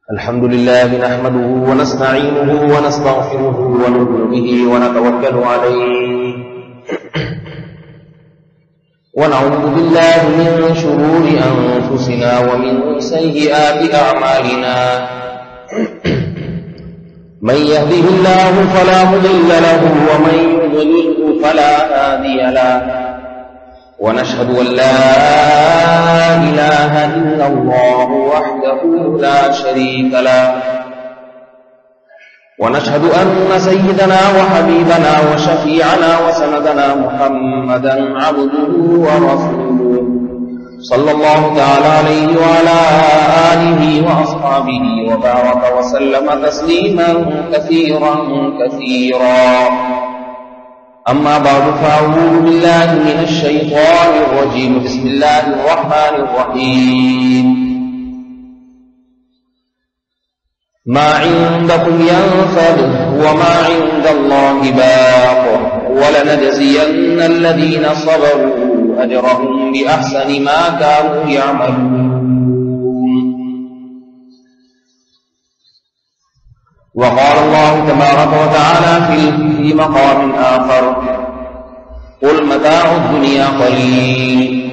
الحمد لله نحمده ونستعينه ونستغفره ونؤمن به ونتوكل عليه ونعوذ بالله من شرور أنفسنا ومن سيئات أعمالنا من يهده الله فلا مضل له ومن يضلله فلا هادي له ونشهد أن لا إله إلا الله وحده لا شريك له ونشهد أن سيدنا وحبيبنا وشفيعنا وسندنا محمدا عبده ورسوله صلى الله تعالى عليه وعلى آله وأصحابه وبارك وسلم تسليما كثيرا كثيرا أما بعد فأعوذ بالله من الشيطان الرجيم بسم الله الرحمن الرحيم ما عندكم ينفد وما عند الله باق ولنجزين الذين صبروا أجرهم بأحسن ما كانوا يعملون وقال الله تبارك وتعالى في مقام آخر قل متاع الدنيا قليل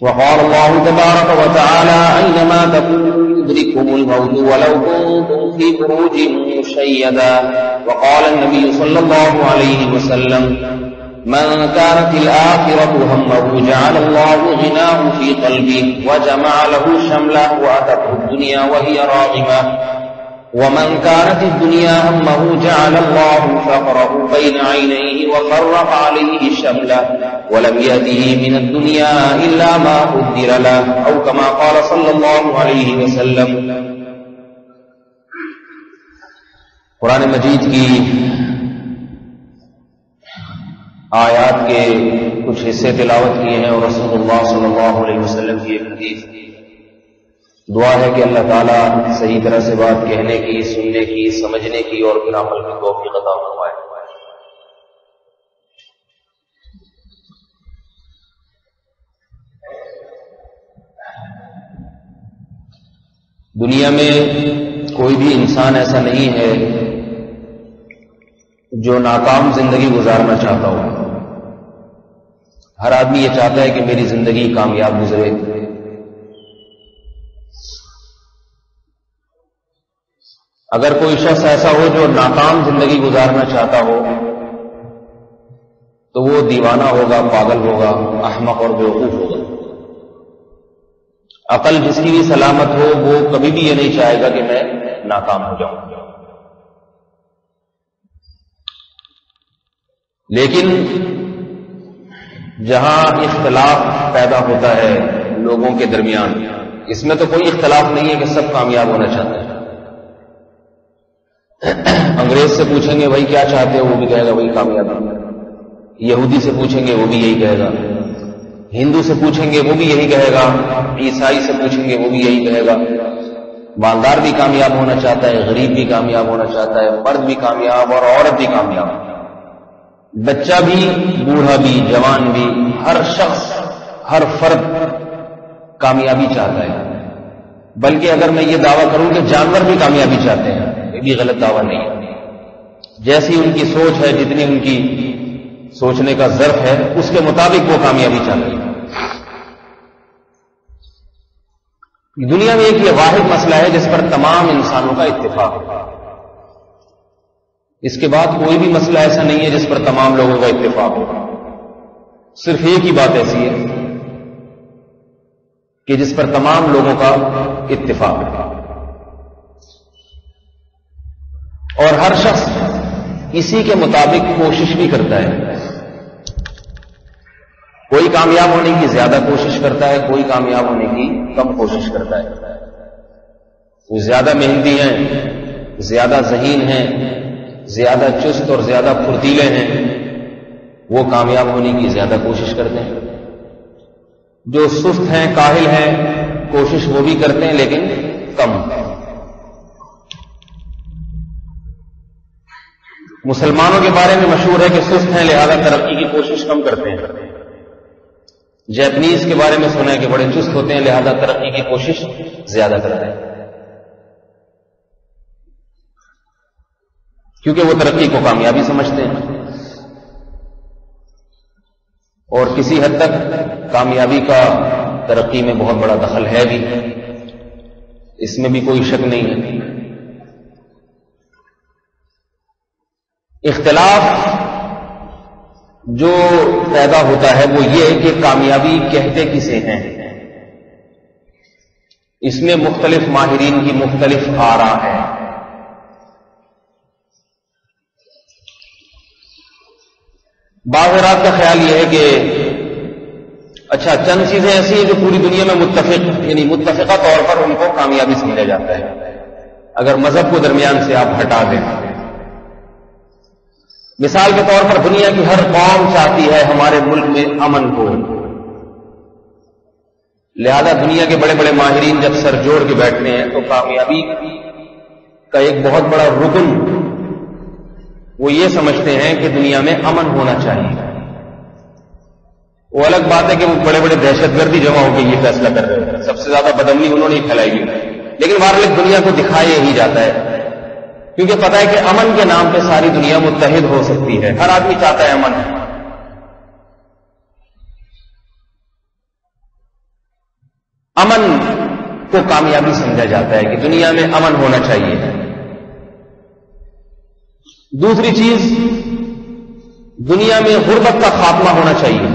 وقال الله تبارك وتعالى أينما تكونوا يدرككم الموت ولو كنتم في بروج مشيدة وقال النبي صلى الله عليه وسلم من كانت الآخرة همه جعل الله غناه في قلبه وجمع له شمله وأتته الدنيا وهي راغمة ومن كانت الدنيا همه جعل الله فقره بين عينيه وفرق عليه شمله ولم يأته من الدنيا إلا ما قدر له أو كما قال صلى الله عليه وسلم. قرآن مجید کی آیات کے کچھ حصے تلاوت کیے ہیں اور رسول اللہ صلی اللہ علیہ وسلم کی ایک حدیث. دعا ہے کہ اللہ تعالیٰ صحیح طرح سے بات کہنے کی، سننے کی، سمجھنے کی اور پھر عمل کی توفیق عطا فرمائے. دنیا میں کوئی بھی انسان ایسا نہیں ہے جو ناکام زندگی گزارنا چاہتا ہو. ہر آدمی یہ چاہتا ہے کہ میری زندگی کامیاب گزرے. اگر کوئی شخص ایسا ہو جو ناکام زندگی گزارنا چاہتا ہو تو وہ دیوانہ ہوگا، پاگل ہوگا، احمق اور بیوقوف ہوگا. عقل جس کی بھی سلامت ہو وہ کبھی بھی یہ نہیں چاہے گا کہ میں ناکام ہو جاؤں. لیکن جہاں اختلاف پیدا ہوتا ہے لوگوں کے درمیان، اس میں تو کوئی اختلاف نہیں ہے کہ سب کامیاب ہونا چاہتے ہیں. انگریز سے پوچھیں گے بھائی کیا چاہتے ہو، وہ بھی کہے گا وہی کامیاب. یہودی سے پوچھیں گے وہ بھی یہی کہے گا. ہندو سے پوچھیں گے وہ بھی یہی کہے گا. عیسائی سے پوچھیں گے وہ بھی یہی کہے گا. مالدار بھی کامیاب ہونا چاہتا ہے، غریب بھی کامیاب ہونا چاہتا ہے، مرد بھی کامیاب اور عورت بھی کامیاب، بچہ بھی، بوڑھا بھی، جوان بھی، ہر شخص، ہر فرد کامیابی چاہتا ہے. بلکہ اگر میں یہ دعویٰ کروں کہ جانور بھی کامیابی چاہتے ہیں، یہ بھی غلط دعویٰ نہیں ہے. جیسی ان کی سوچ ہے، جتنی ان کی سوچنے کا ظرف ہے، اس کے مطابق وہ کامیابی چاہتے ہیں. دنیا میں ایک یہ واحد مسئلہ ہے جس پر تمام انسانوں کا اتفاق ہے. اس کے بعد کوئی بھی مسئلہ ایسا نہیں ہے جس پر تمام لوگوں کا اتفاق ہو. صرف ایک ہی بات ایسی ہے کہ جس پر تمام لوگوں کا اتفاق ہے، اور ہر شخص اسی کے مطابق کوشش بھی کرتا ہے. کوئی کامیاب ہونے کی زیادہ کوشش کرتا ہے، کوئی کامیاب ہونے کی کم کوشش کرتا ہے. وہ زیادہ محنتی ہیں، زیادہ ذہین ہیں، زیادہ چست اور زیادہ پھرتیلے ہیں، وہ کامیاب ہونے کی زیادہ کوشش کرتے ہیں. جو سست ہیں، کاہل ہیں، کوشش وہ بھی کرتے ہیں لیکن کم. مسلمانوں کے بارے میں مشہور ہے کہ سست ہیں لہذا ترقی کی کوشش کم کرتے ہیں. جیپنیز کے بارے میں سنا ہے کہ بڑے چست ہوتے ہیں، لہذا ترقی کی کوشش زیادہ کرتے ہیں، کیونکہ وہ ترقی کو کامیابی سمجھتے ہیں، اور کسی حد تک کامیابی کا ترقی میں بہت بڑا دخل ہے بھی، اس میں بھی کوئی شک نہیں ہے۔ اختلاف جو پیدا ہوتا ہے وہ یہ کہ کامیابی کہتے کسے ہیں، اس میں مختلف ماہرین کی مختلف آراء ہیں۔ بعض حضرات کا خیال یہ ہے کہ اچھا چند چیزیں ایسی ہیں جو پوری دنیا میں متفقہ طور پر ان کو کامیابی سمجھا جاتا ہے اگر مذہب کو درمیان سے آپ ہٹا دیں۔ مثال کے طور پر دنیا کی ہر قوم چاہتی ہے ہمارے ملک میں امن ہو، لہذا دنیا کے بڑے بڑے ماہرین جب سر جوڑ کے بیٹھتے ہیں تو کامیابی کا ایک بہت بڑا رکن وہ یہ سمجھتے ہیں کہ دنیا میں امن ہونا چاہیے۔ وہ الگ بات ہے کہ وہ بڑے بڑے دہشت گردی جمع ہو کے یہ فیصلہ کر رہے ہیں، سب سے زیادہ بدامنی انہوں نے ہی پھیلائی ہے، لیکن بہرحال دنیا کو دکھایا ہی جاتا ہے کیونکہ پتہ ہے کہ امن کے نام پہ ساری دنیا متحد ہو سکتی ہے، ہر آدمی چاہتا ہے امن۔ امن کو کامیابی سمجھا جاتا ہے کہ دنیا میں امن ہونا چاہیے۔ دوسری چیز، دنیا میں غربت کا خاتمہ ہونا چاہیے۔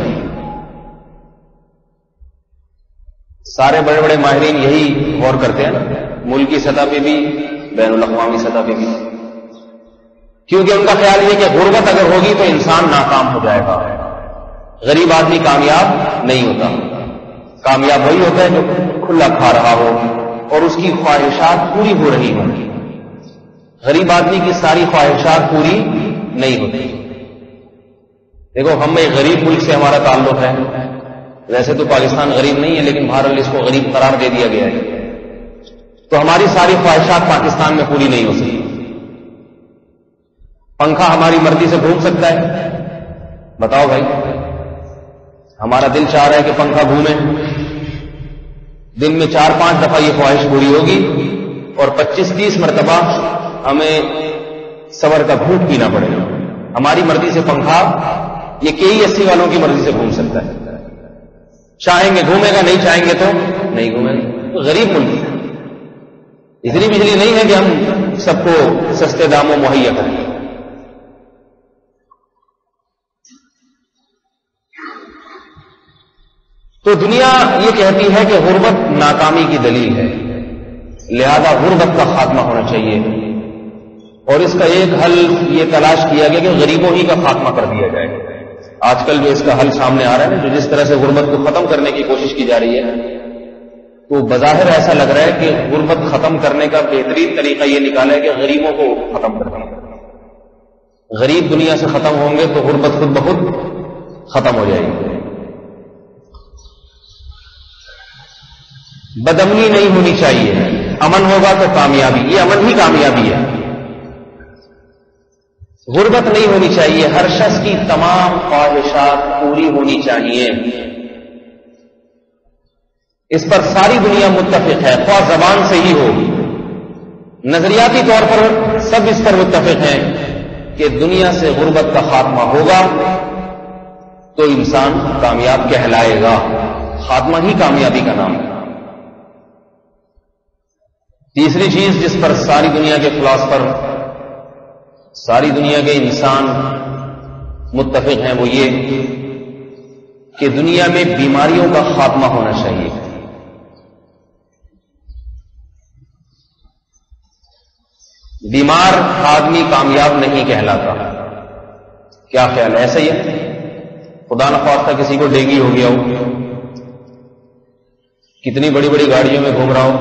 سارے بڑے بڑے ماہرین یہی غور کرتے ہیں نا، ملکی سطح پہ بھی بین الاقوامی سطح پہ بھی، کیونکہ ان کا خیال یہ کہ غربت اگر ہوگی تو انسان ناکام ہو جائے گا، غریب آدمی کامیاب نہیں ہوتا، کامیاب وہی ہوتا ہے جو کھلا کھا رہا ہو اور اس کی خواہشات پوری ہو رہی ہوں، غریب آدمی کی ساری خواہشات پوری نہیں ہوتی۔ دیکھو ہم ایک غریب ملک سے ہمارا تعلق ہے، ویسے تو پاکستان غریب نہیں ہے لیکن بہرحال اس کو غریب قرار دے دیا گیا ہے، تو ہماری ساری خواہشات پاکستان میں پوری نہیں ہو سکتی۔ پنکھا ہماری مرضی سے گھوم سکتا ہے؟ بتاؤ بھائی، ہمارا دل چاہ رہا ہے کہ پنکھا گھومے، دن میں 4-5 دفعہ یہ خواہش پوری ہوگی اور 25-30 مرتبہ ہمیں صبر کا گھونٹ پینا پڑے گا۔ ہماری مرضی سے پنکھا یہ KE80 والوں کی مرضی سے گھوم سکتا ہے، چاہیں گے گھومے گا، نہیں چاہیں گے تو نہیں گھومے گا۔ تو غریب ملک ہے، اتنی بجلی نہیں ہے کہ ہم سب کو سستے داموں مہیا کریں۔ تو دنیا یہ کہتی ہے کہ غربت ناکامی کی دلیل ہے، لہذا غربت کا خاتمہ ہونا چاہیے، اور اس کا ایک حل یہ تلاش کیا گیا کہ غریبوں ہی کا خاتمہ کر دیا جائے۔ آج کل جو اس کا حل سامنے آ رہا ہے نا، جو جس طرح سے غربت کو ختم کرنے کی کوشش کی جا رہی ہے، تو بظاہر ایسا لگ رہا ہے کہ غربت ختم کرنے کا بہترین طریقہ یہ نکالا ہے کہ غریبوں کو ختم کر دیں۔ غریب دنیا سے ختم ہوں گے تو غربت خود بخود ختم ہو جائے گی۔ بدامنی نہیں ہونی چاہیے، امن ہوگا تو کامیابی، یہ امن ہی کامیابی ہے۔ غربت نہیں ہونی چاہیے، ہر شخص کی تمام خواہشات پوری ہونی چاہیے، اس پر ساری دنیا متفق ہے، خواہ زبان سے ہی ہو، نظریاتی طور پر سب اس پر متفق ہیں کہ دنیا سے غربت کا خاتمہ ہوگا تو انسان کامیاب کہلائے گا، خاتمہ ہی کامیابی کا نام ہے۔ تیسری چیز جس پر ساری دنیا کے فلاسفر، ساری دنیا کے انسان متفق ہیں وہ یہ کہ دنیا میں بیماریوں کا خاتمہ ہونا چاہیے۔ بیمار آدمی کامیاب نہیں کہلاتا۔ کیا خیال ایسا ہی ہے؟ خدا نخواستہ کسی کو ڈینگی ہو گیا ہو، کتنی بڑی بڑی گاڑیوں میں گھوم رہا ہو،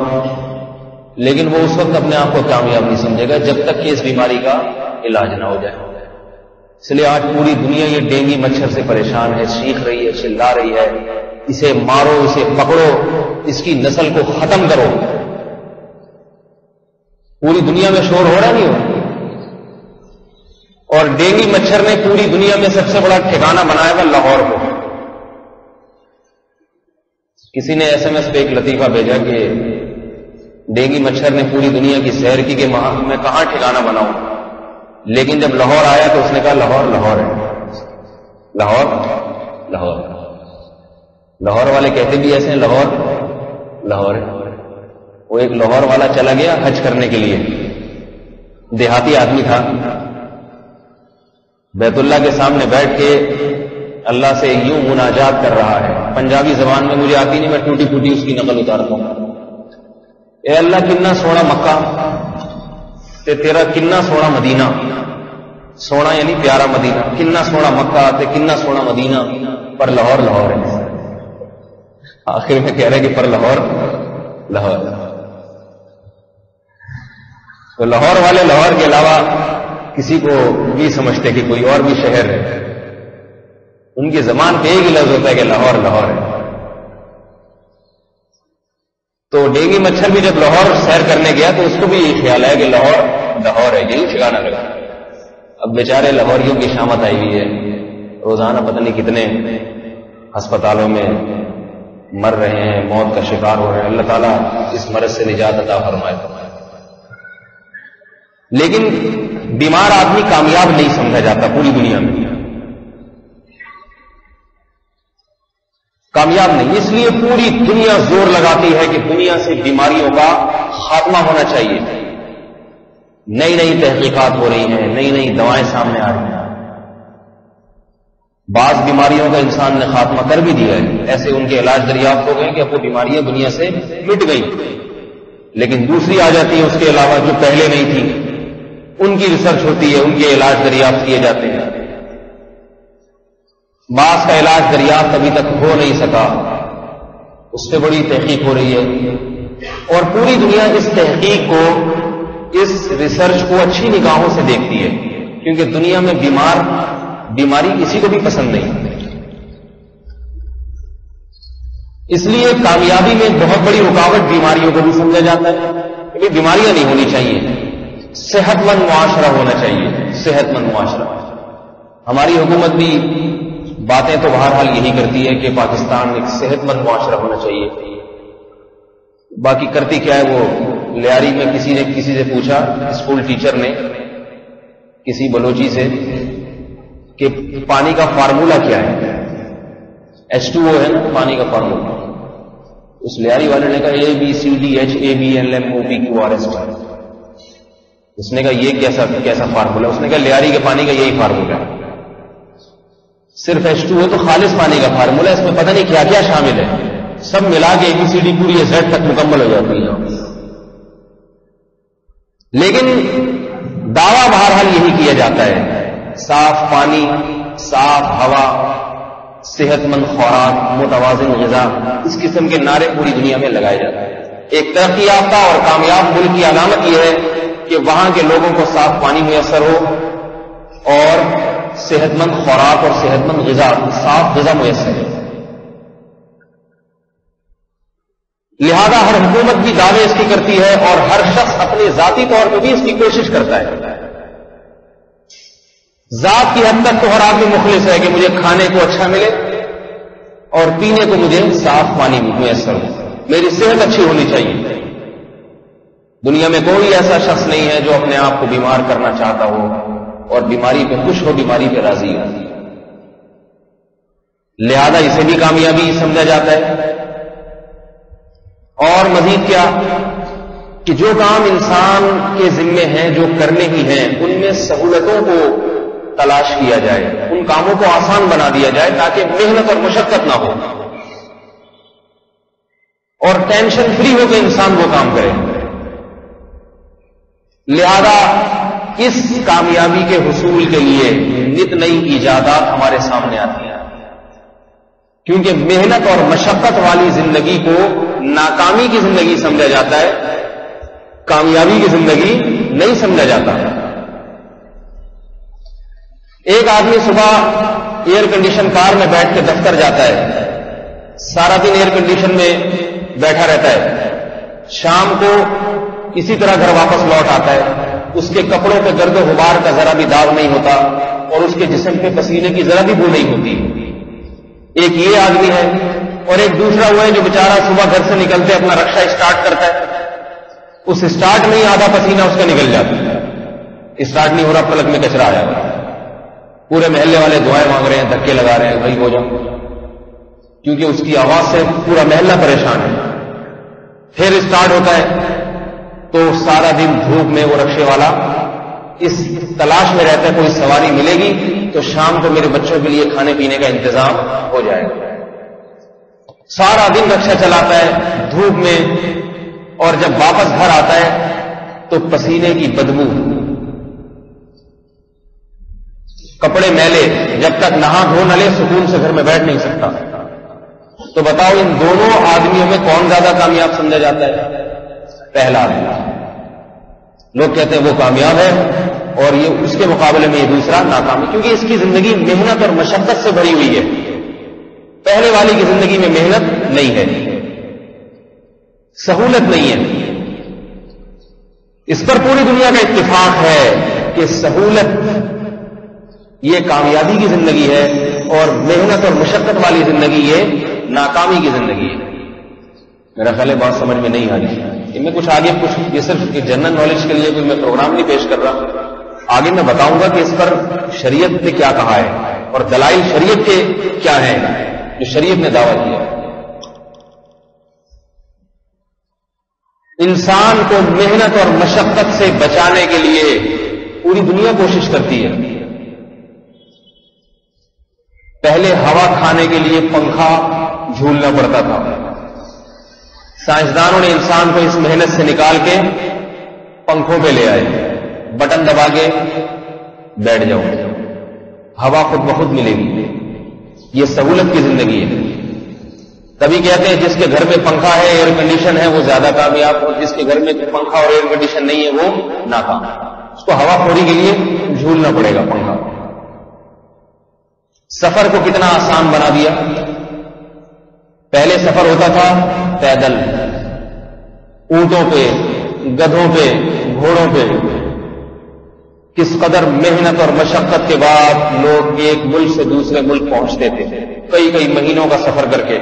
لیکن وہ اس وقت اپنے آپ کو کامیاب نہیں سمجھے گا جب تک کہ اس بیماری کا علاج نہ ہو جائے۔ اس لیے آج پوری دنیا یہ ڈینگی مچھر سے پریشان ہے، چیخ رہی ہے، چلا رہی ہے، اسے مارو، اسے پکڑو، اس کی نسل کو ختم کرو۔ پوری دنیا میں شور ہو رہا نہیں ہو، اور ڈینگی مچھر نے پوری دنیا میں سب سے بڑا ٹھکانہ بنایا ہوا لاہور کو۔ کسی نے SMS پہ ایک لطیفہ بھیجا کہ ڈینگی مچھر نے پوری دنیا کی سیر کی کہ میں کہاں ٹھکانہ بناؤں، لیکن جب لاہور آیا تو اس نے کہا لاہور لاہور ہے، لاہور لاہور۔ لاہور والے کہتے بھی ایسے ہیں، لاہور لاہور ہے۔ وہ ایک لاہور والا چلا گیا حج کرنے کے لیے، دیہاتی آدمی تھا، بیت اللہ کے سامنے بیٹھ کے اللہ سے یوں مناجات کر رہا ہے، پنجابی زبان میں مجھے آتی نہیں، میں ٹوٹی پھوٹی اس کی نقل اتارتا ہوں۔ اے اللہ کنا سونا مکہ تے تیرا کنا سونا مدینہ، سونا یعنی پیارا مدینہ، کنا سونا مکہ تے کنا سونا مدینہ، پر لاہور لاہور ہے۔ آخر میں کہہ رہے کہ پر لاہور لاہور۔ تو لاہور والے لاہور کے علاوہ کسی کو بھی سمجھتے کہ کوئی اور بھی شہر ہے، ان کی زبان پہ ایک ہی لفظ ہوتا ہے کہ لاہور لاہور ہے۔ تو ڈینگی مچھر بھی جب لاہور سیر کرنے گیا تو اس کو بھی یہ خیال ہے کہ لاہور لاہور ہے، یہی ٹھکانا لگا۔ اب بیچارے لاہوریوں کی شامت آئی ہوئی ہے، روزانہ پتہ نہیں کتنے ہسپتالوں میں مر رہے ہیں، موت کا شکار ہو رہے ہیں۔ اللہ تعالیٰ اس مرض سے نجات عطا فرمائے۔ لیکن بیمار آدمی کامیاب نہیں سمجھا جاتا پوری دنیا میں، کامیاب نہیں۔ اس لیے پوری دنیا زور لگاتی ہے کہ دنیا سے بیماریوں کا خاتمہ ہونا چاہیے۔ نئی نئی تحقیقات ہو رہی ہیں، نئی نئی دوائیں سامنے آ رہی ہیں۔ بعض بیماریوں کا انسان نے خاتمہ کر بھی دیا ہے، ایسے ان کے علاج دریافت ہو گئے کہ اب وہ بیماریاں دنیا سے مٹ گئیں، لیکن دوسری آ جاتی ہے اس کے علاوہ جو پہلے نہیں تھی، ان کی ریسرچ ہوتی ہے، ان کے علاج دریافت کیے جاتے ہیں۔ بعض کا علاج دریافت ابھی تک ہو نہیں سکا، اس پہ بڑی تحقیق ہو رہی ہے، اور پوری دنیا اس تحقیق کو، اس ریسرچ کو اچھی نگاہوں سے دیکھتی ہے، کیونکہ دنیا میں بیماری کسی کو بھی پسند نہیں۔ اس لیے کامیابی میں بہت بڑی رکاوٹ بیماریوں کو بھی سمجھا جاتا ہے، کیونکہ بیماریاں نہیں ہونی چاہیے، صحت مند معاشرہ ہونا چاہیے، صحت مند معاشرہ۔ ہماری حکومت بھی باتیں تو بہرحال یہی کرتی ہے کہ پاکستان ایک صحت مند معاشرہ ہونا چاہیے، باقی کرتی کیا ہے؟ وہ لیاری میں کسی نے کسی سے پوچھا، اسکول ٹیچر نے کسی بلوچی سے کہ پانی کا فارمولہ کیا ہے، H2O ہے نا پانی کا فارمولہ۔ اس لیاری والے نے کہا ABCDHABLMOPQRS۔ اس نے کہا یہ کیسا فارمولہ؟ اس نے کہا لیاری کے پانی کا یہی فارمولہ ہے، صرف H2O تو خالص پانی کا فارمولہ ہے، اس میں پتہ نہیں کیا کیا شامل ہے، سب ملا کے ABCD پوری Z تک مکمل ہو جاتی ہے۔ لیکن دعویٰ بہرحال یہی کیا جاتا ہے، صاف پانی، صاف ہوا، صحت مند خوراک، متوازن غذا، اس قسم کے نعرے پوری دنیا میں لگائے جاتے ہیں۔ ایک ترقی یافتہ اور کامیاب ملک کی علامت یہ ہے کہ وہاں کے لوگوں کو صاف پانی میسر ہو اور صحت مند خوراک اور صحت مند غذا، صاف غذا میسر ہے۔ لہذا ہر حکومت بھی دعوے اس کی کرتی ہے اور ہر شخص اپنے ذاتی طور پہ بھی اس کی کوشش کرتا ہے۔ ذات کی حد تک تو ہر آدمی مخلص ہے کہ مجھے کھانے کو اچھا ملے اور پینے کو مجھے صاف پانی میسر ہو، میری صحت اچھی ہونی چاہیے۔ دنیا میں کوئی ایسا شخص نہیں ہے جو اپنے آپ کو بیمار کرنا چاہتا ہو اور بیماری پہ خوش ہو، بیماری پہ راضی ہو۔ لہذا اسے بھی کامیابی سمجھا جاتا ہے۔ اور مزید کیا کہ جو کام انسان کے ذمے ہیں، جو کرنے ہی ہیں، ان میں سہولتوں کو تلاش کیا جائے، ان کاموں کو آسان بنا دیا جائے تاکہ محنت اور مشقت نہ ہو اور ٹینشن فری ہو کے انسان وہ کام کرے۔ لہذا اس کامیابی کے حصول کے لیے نت نئی ایجادات ہمارے سامنے آتی ہیں، کیونکہ محنت اور مشقت والی زندگی کو ناکامی کی زندگی سمجھا جاتا ہے، کامیابی کی زندگی نہیں سمجھا جاتا۔ ایک آدمی صبح ایئر کنڈیشن کار میں بیٹھ کے دفتر جاتا ہے، سارا دن ایئر کنڈیشن میں بیٹھا رہتا ہے، شام کو اسی طرح گھر واپس لوٹ آتا ہے، اس کے کپڑوں پہ گرد و غبار کا ذرا بھی داغ نہیں ہوتا اور اس کے جسم پہ پسینے کی ذرا بھی بو نہیں ہوتی، ایک یہ آدمی ہے، اور ایک دوسرا وہ ہے جو بیچارہ صبح گھر سے نکلتے اپنا رکشا اسٹارٹ کرتا ہے، اس اسٹارٹ میں ہی آدھا پسینہ اس کا نکل جاتا ہے، اسٹارٹ نہیں ہو رہا، پلک میں کچرا آیا ہوا، پورے محلے والے دعائیں مانگ رہے ہیں، دھکے لگا رہے ہیں، بھائی ہو جاؤ، کیونکہ اس کی آواز سے پورا محلہ پریشان ہے۔ پھر اسٹارٹ ہوتا ہے تو سارا دن دھوپ میں وہ رکشے والا اس تلاش میں رہتا ہے کوئی سواری ملے گی تو شام کو میرے بچوں کے لیے کھانے پینے کا انتظام ہو جائے گا۔ سارا دن رکشا چلاتا ہے دھوپ میں، اور جب واپس گھر آتا ہے تو پسینے کی بدبو، کپڑے میلے، جب تک نہا دھو نہ لے سکون سے گھر میں بیٹھ نہیں سکتا۔ تو بتاؤ ان دونوں آدمیوں میں کون زیادہ کامیاب سمجھا جاتا ہے؟ پہلا آدمی۔ لوگ کہتے ہیں وہ کامیاب ہے اور یہ اس کے مقابلے میں یہ دوسرا ناکام ہے، کیونکہ اس کی زندگی محنت اور مشقت سے بھری ہوئی ہے، پہلے والی کی زندگی میں محنت نہیں ہے، سہولت نہیں ہے۔ اس پر پوری دنیا کا اتفاق ہے کہ سہولت یہ کامیابی کی زندگی ہے اور محنت اور مشقت والی زندگی یہ ناکامی کی زندگی ہے۔ میرا خیال ہے بات سمجھ میں نہیں آ رہی، میں کچھ آگے یہ صرف جنرل نالج کے لیے کوئی میں پروگرام نہیں پیش کر رہا، آگے میں بتاؤں گا کہ اس پر شریعت نے کیا کہا ہے اور دلائل شریعت کے کیا ہیں جو شریعت نے دعویٰ کیا۔ انسان کو محنت اور مشقت سے بچانے کے لیے پوری دنیا کوشش کرتی ہے۔ پہلے ہوا کھانے کے لیے پنکھا جھولنا پڑتا تھا، سائنسدانوں نے انسان کو اس محنت سے نکال کے پنکھوں پہ لے آئے، بٹن دبا کے بیٹھ جاؤ، ہوا خود بخود ملے گی، یہ سہولت کی زندگی ہے۔ تبھی کہتے ہیں جس کے گھر میں پنکھا ہے، ایئر کنڈیشن ہے، وہ زیادہ کامیاب، اور جس کے گھر میں پنکھا اور ایئر کنڈیشن نہیں ہے وہ ناکام، اس کو ہوا خوری کے لیے جھولنا پڑے گا پنکھا۔ سفر کو کتنا آسان بنا دیا، پہلے سفر ہوتا تھا پیدل، اونٹوں پہ، گدھوں پہ، گھوڑوں پہ، کس قدر محنت اور مشقت کے بعد لوگ ایک ملک سے دوسرے ملک پہنچتے تھے، کئی کئی مہینوں کا سفر کر کے۔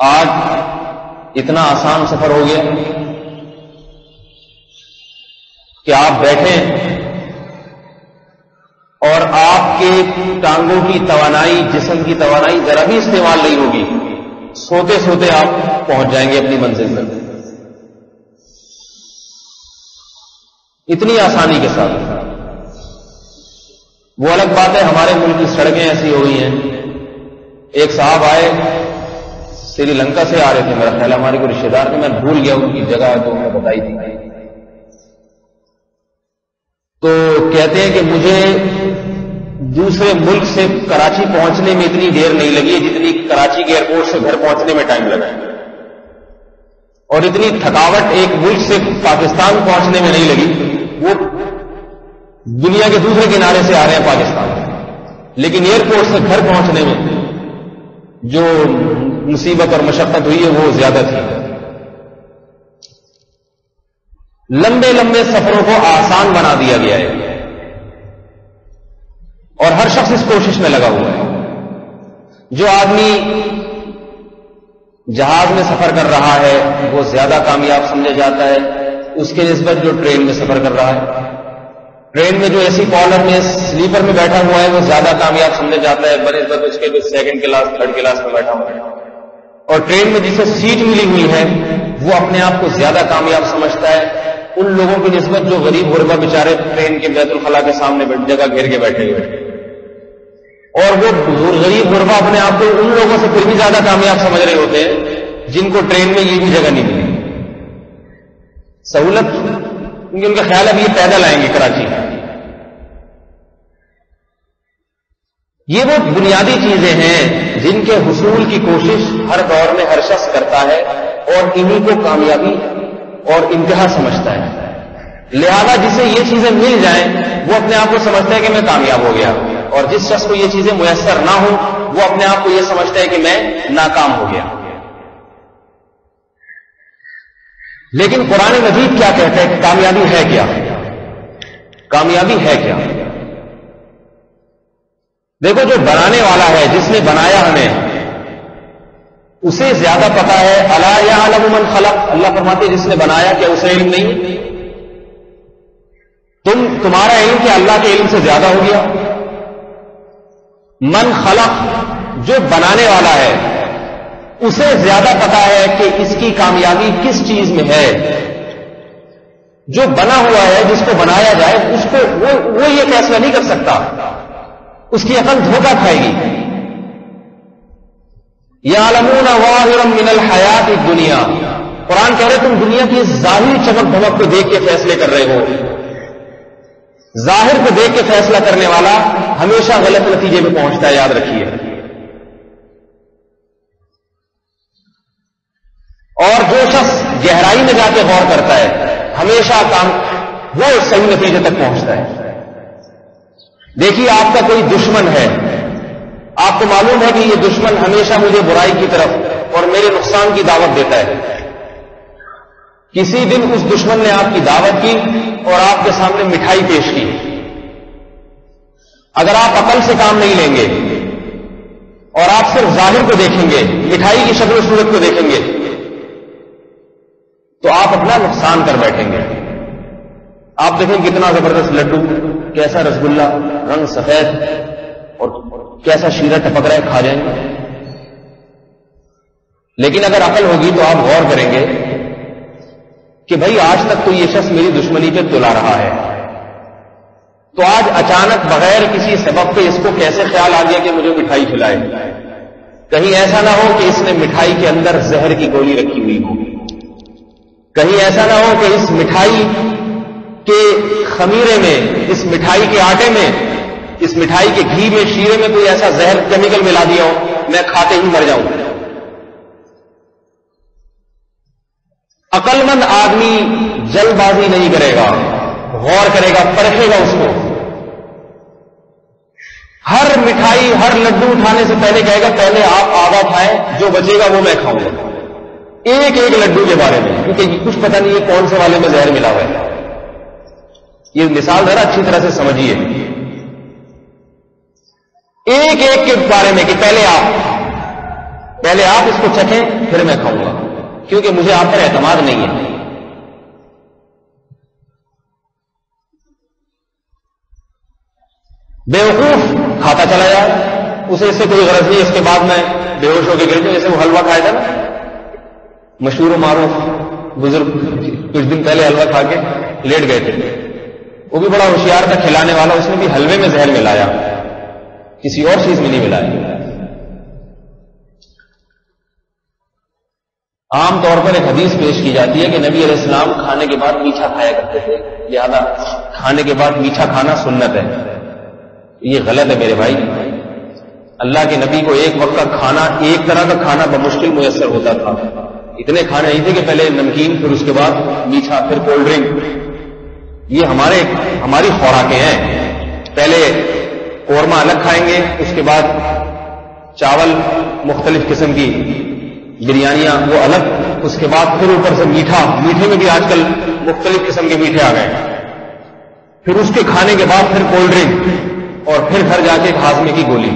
آج اتنا آسان سفر ہو گیا کہ آپ بیٹھیں اور آپ کے ٹانگوں کی توانائی، جسم کی توانائی ذرا بھی استعمال نہیں ہوگی، سوتے سوتے آپ پہنچ جائیں گے اپنی منزل تک، اتنی آسانی کے ساتھ۔ وہ الگ بات ہے ہمارے ملک کی سڑکیں ایسی ہو گئی ہیں، ایک صاحب آئے سری لنکا سے آ رہے تھے، میرا خیال ہمارے کو رشتے دار تھے، میں بھول گیا ان کی جگہ جو میں بتائی تھی، تو کہتے ہیں کہ مجھے دوسرے ملک سے کراچی پہنچنے میں اتنی دیر نہیں لگی جتنی کراچی کے ایئرپورٹ سے گھر پہنچنے میں ٹائم لگا، اور اتنی تھکاوٹ ایک ملک سے پاکستان پہنچنے میں نہیں لگی۔ وہ دنیا کے دوسرے کنارے سے آ رہے ہیں پاکستان، لیکن ایئرپورٹ سے گھر پہنچنے میں جو مصیبت اور مشقت ہوئی ہے وہ زیادہ تھی۔ لمبے لمبے سفروں کو آسان بنا دیا گیا ہے اور ہر شخص اس کوشش میں لگا ہوا ہے۔ جو آدمی جہاز میں سفر کر رہا ہے وہ زیادہ کامیاب سمجھا جاتا ہے اس کے نسبت جو ٹرین میں سفر کر رہا ہے۔ ٹرین میں جو ایسی کارنر میں سلیپر میں بیٹھا ہوا ہے وہ زیادہ کامیاب سمجھا جاتا ہے بنسبت اس کے جو سیکنڈ کلاس تھرڈ کلاس میں بیٹھا ہوا ہے، اور ٹرین میں جسے سیٹ ملی ہوئی ہے وہ اپنے آپ کو زیادہ کامیاب سمجھتا ہے ان لوگوں کی نسبت جو غریب غربا بیچارے ٹرین کے بیت الخلا کے سامنے جگہ گھیر کے بیٹھے ہوئے، اور وہ غریب غربا اپنے آپ کو ان لوگوں سے پھر بھی زیادہ کامیاب سمجھ رہے ہوتے ہیں جن کو ٹرین میں یہ بھی جگہ نہیں ملی۔ سہولت، کیونکہ ان کا خیال ہے یہ پیدل آئیں گے کراچی۔ یہ وہ بنیادی چیزیں ہیں جن کے حصول کی کوشش ہر دور میں ہر شخص کرتا ہے اور انہی کو کامیابی اور انتہا سمجھتا ہے۔ لہذا جسے یہ چیزیں مل جائیں وہ اپنے آپ کو سمجھتا ہے کہ میں کامیاب ہو گیا، اور جس شخص کو یہ چیزیں میسر نہ ہوں وہ اپنے آپ کو یہ سمجھتا ہے کہ میں ناکام ہو گیا۔ لیکن قرآن مجید کیا کہتا ہے؟ کامیابی ہے کیا؟ کامیابی ہے کیا؟ دیکھو جو بنانے والا ہے، جس نے بنایا ہمیں، اسے زیادہ پتا ہے. الا یعلم من خلق، اللہ فرماتے جس نے بنایا کیا اسے علم نہیں؟ تمہارا علم کیا اللہ کے علم سے زیادہ ہو گیا؟ من خلق، جو بنانے والا ہے اسے زیادہ پتا ہے کہ اس کی کامیابی کس چیز میں ہے. جو بنا ہوا ہے، جس کو بنایا جائے، اس کو وہ یہ فیصلہ نہیں کر سکتا، اس کی عقل دھوکہ کھائے گی. یعلمون ظاہرا من الحیات الدنیا، قرآن کہہ رہے تم دنیا کی ظاہری چمک دھمک کو دیکھ کے فیصلے کر رہے ہو. ظاہر کو دیکھ کے فیصلہ کرنے والا ہمیشہ غلط نتیجے میں پہنچتا ہے، یاد رکھیے. اور جو شخص گہرائی میں جا کے غور کرتا ہے ہمیشہ وہ صحیح نتیجے تک پہنچتا ہے. دیکھیے آپ کا کوئی دشمن ہے، آپ کو معلوم ہے کہ یہ دشمن ہمیشہ مجھے برائی کی طرف اور میرے نقصان کی دعوت دیتا ہے. کسی دن اس دشمن نے آپ کی دعوت کی اور آپ کے سامنے مٹھائی پیش کی. اگر آپ عقل سے کام نہیں لیں گے اور آپ صرف ظاہر کو دیکھیں گے، مٹھائی کی شکل و صورت کو دیکھیں گے، تو آپ اپنا نقصان کر بیٹھیں گے. آپ دیکھیں کتنا زبردست لڈو، کیسا رسگلہ، رنگ سفید اور کیسا شیرہ ٹپک رہا ہے، کھا جائیں گے. لیکن اگر عقل ہوگی تو آپ غور کریں گے کہ بھائی آج تک تو یہ شخص میری دشمنی پہ تلا رہا ہے، تو آج اچانک بغیر کسی سبب کے اس کو کیسے خیال آ گیا کہ مجھے مٹھائی کھلائے؟ کہیں ایسا نہ ہو کہ اس نے مٹھائی کے اندر زہر کی گولی رکھی ہوئی ہو، کہیں ایسا نہ ہو کہ اس مٹھائی کے خمیرے میں، اس مٹھائی کے آٹے میں، اس مٹھائی کے گھی میں، شیرے میں کوئی ایسا زہر کیمیکل ملا دیا ہو میں کھاتے ہی مر جاؤں. عقل مند آدمی جلد بازی نہیں کرے گا، غور کرے گا، پرکھے گا اس کو. ہر مٹھائی، ہر لڈو اٹھانے سے پہلے کہے گا پہلے آپ آدھا کھائیں، جو بچے گا وہ میں کھاؤں گا. ایک ایک لڈو کے بارے میں، کیونکہ کچھ پتہ نہیں ہے کون سے والے میں زہر ملا ہوا ہے. یہ مثال ذرا اچھی طرح سے سمجھیے. ایک ایک کے بارے میں کہ پہلے آپ اس کو چکھیں پھر میں کھاؤں گا، کیونکہ مجھے آپ پر اعتماد نہیں ہے. بیوقوف کھاتا چلا جائے، اسے اس سے کوئی غرض نہیں، اس کے بعد میں بے ہوش ہو کے گر جاؤں. جیسے وہ حلوہ کھایا تھا نا، مشہور و معروف بزرگ کچھ دن پہلے حلوہ کھا کے لیٹ گئے تھے. وہ بھی بڑا ہوشیار تھا کھلانے والا، اس نے بھی حلوے میں زہر ملایا، کسی اور چیز میں نہیں ملایا. عام طور پر ایک حدیث پیش کی جاتی ہے کہ نبی علیہ السلام کھانے کے بعد میٹھا کھایا کرتے تھے، لہذا کھانے کے بعد میٹھا کھانا سنت ہے. یہ غلط ہے میرے بھائی. اللہ کے نبی کو ایک وقت کا کھانا، ایک طرح کا کھانا بمشکل میسر ہوتا تھا. اتنے کھانے نہیں تھے کہ پہلے نمکین، پھر اس کے بعد میٹھا، پھر کولڈ ڈرنک. یہ ہماری خوراکیں ہیں. پہلے قورمہ الگ کھائیں گے، اس کے بعد چاول مختلف قسم کی بریانیاں وہ الگ، اس کے بعد پھر اوپر سے میٹھے میں بھی آج کل مختلف قسم کے میٹھے آ گئے. پھر اس کے کھانے کے بعد پھر کولڈ ڈرنک، اور پھر گھر جا کے ہاضمے کی گولی.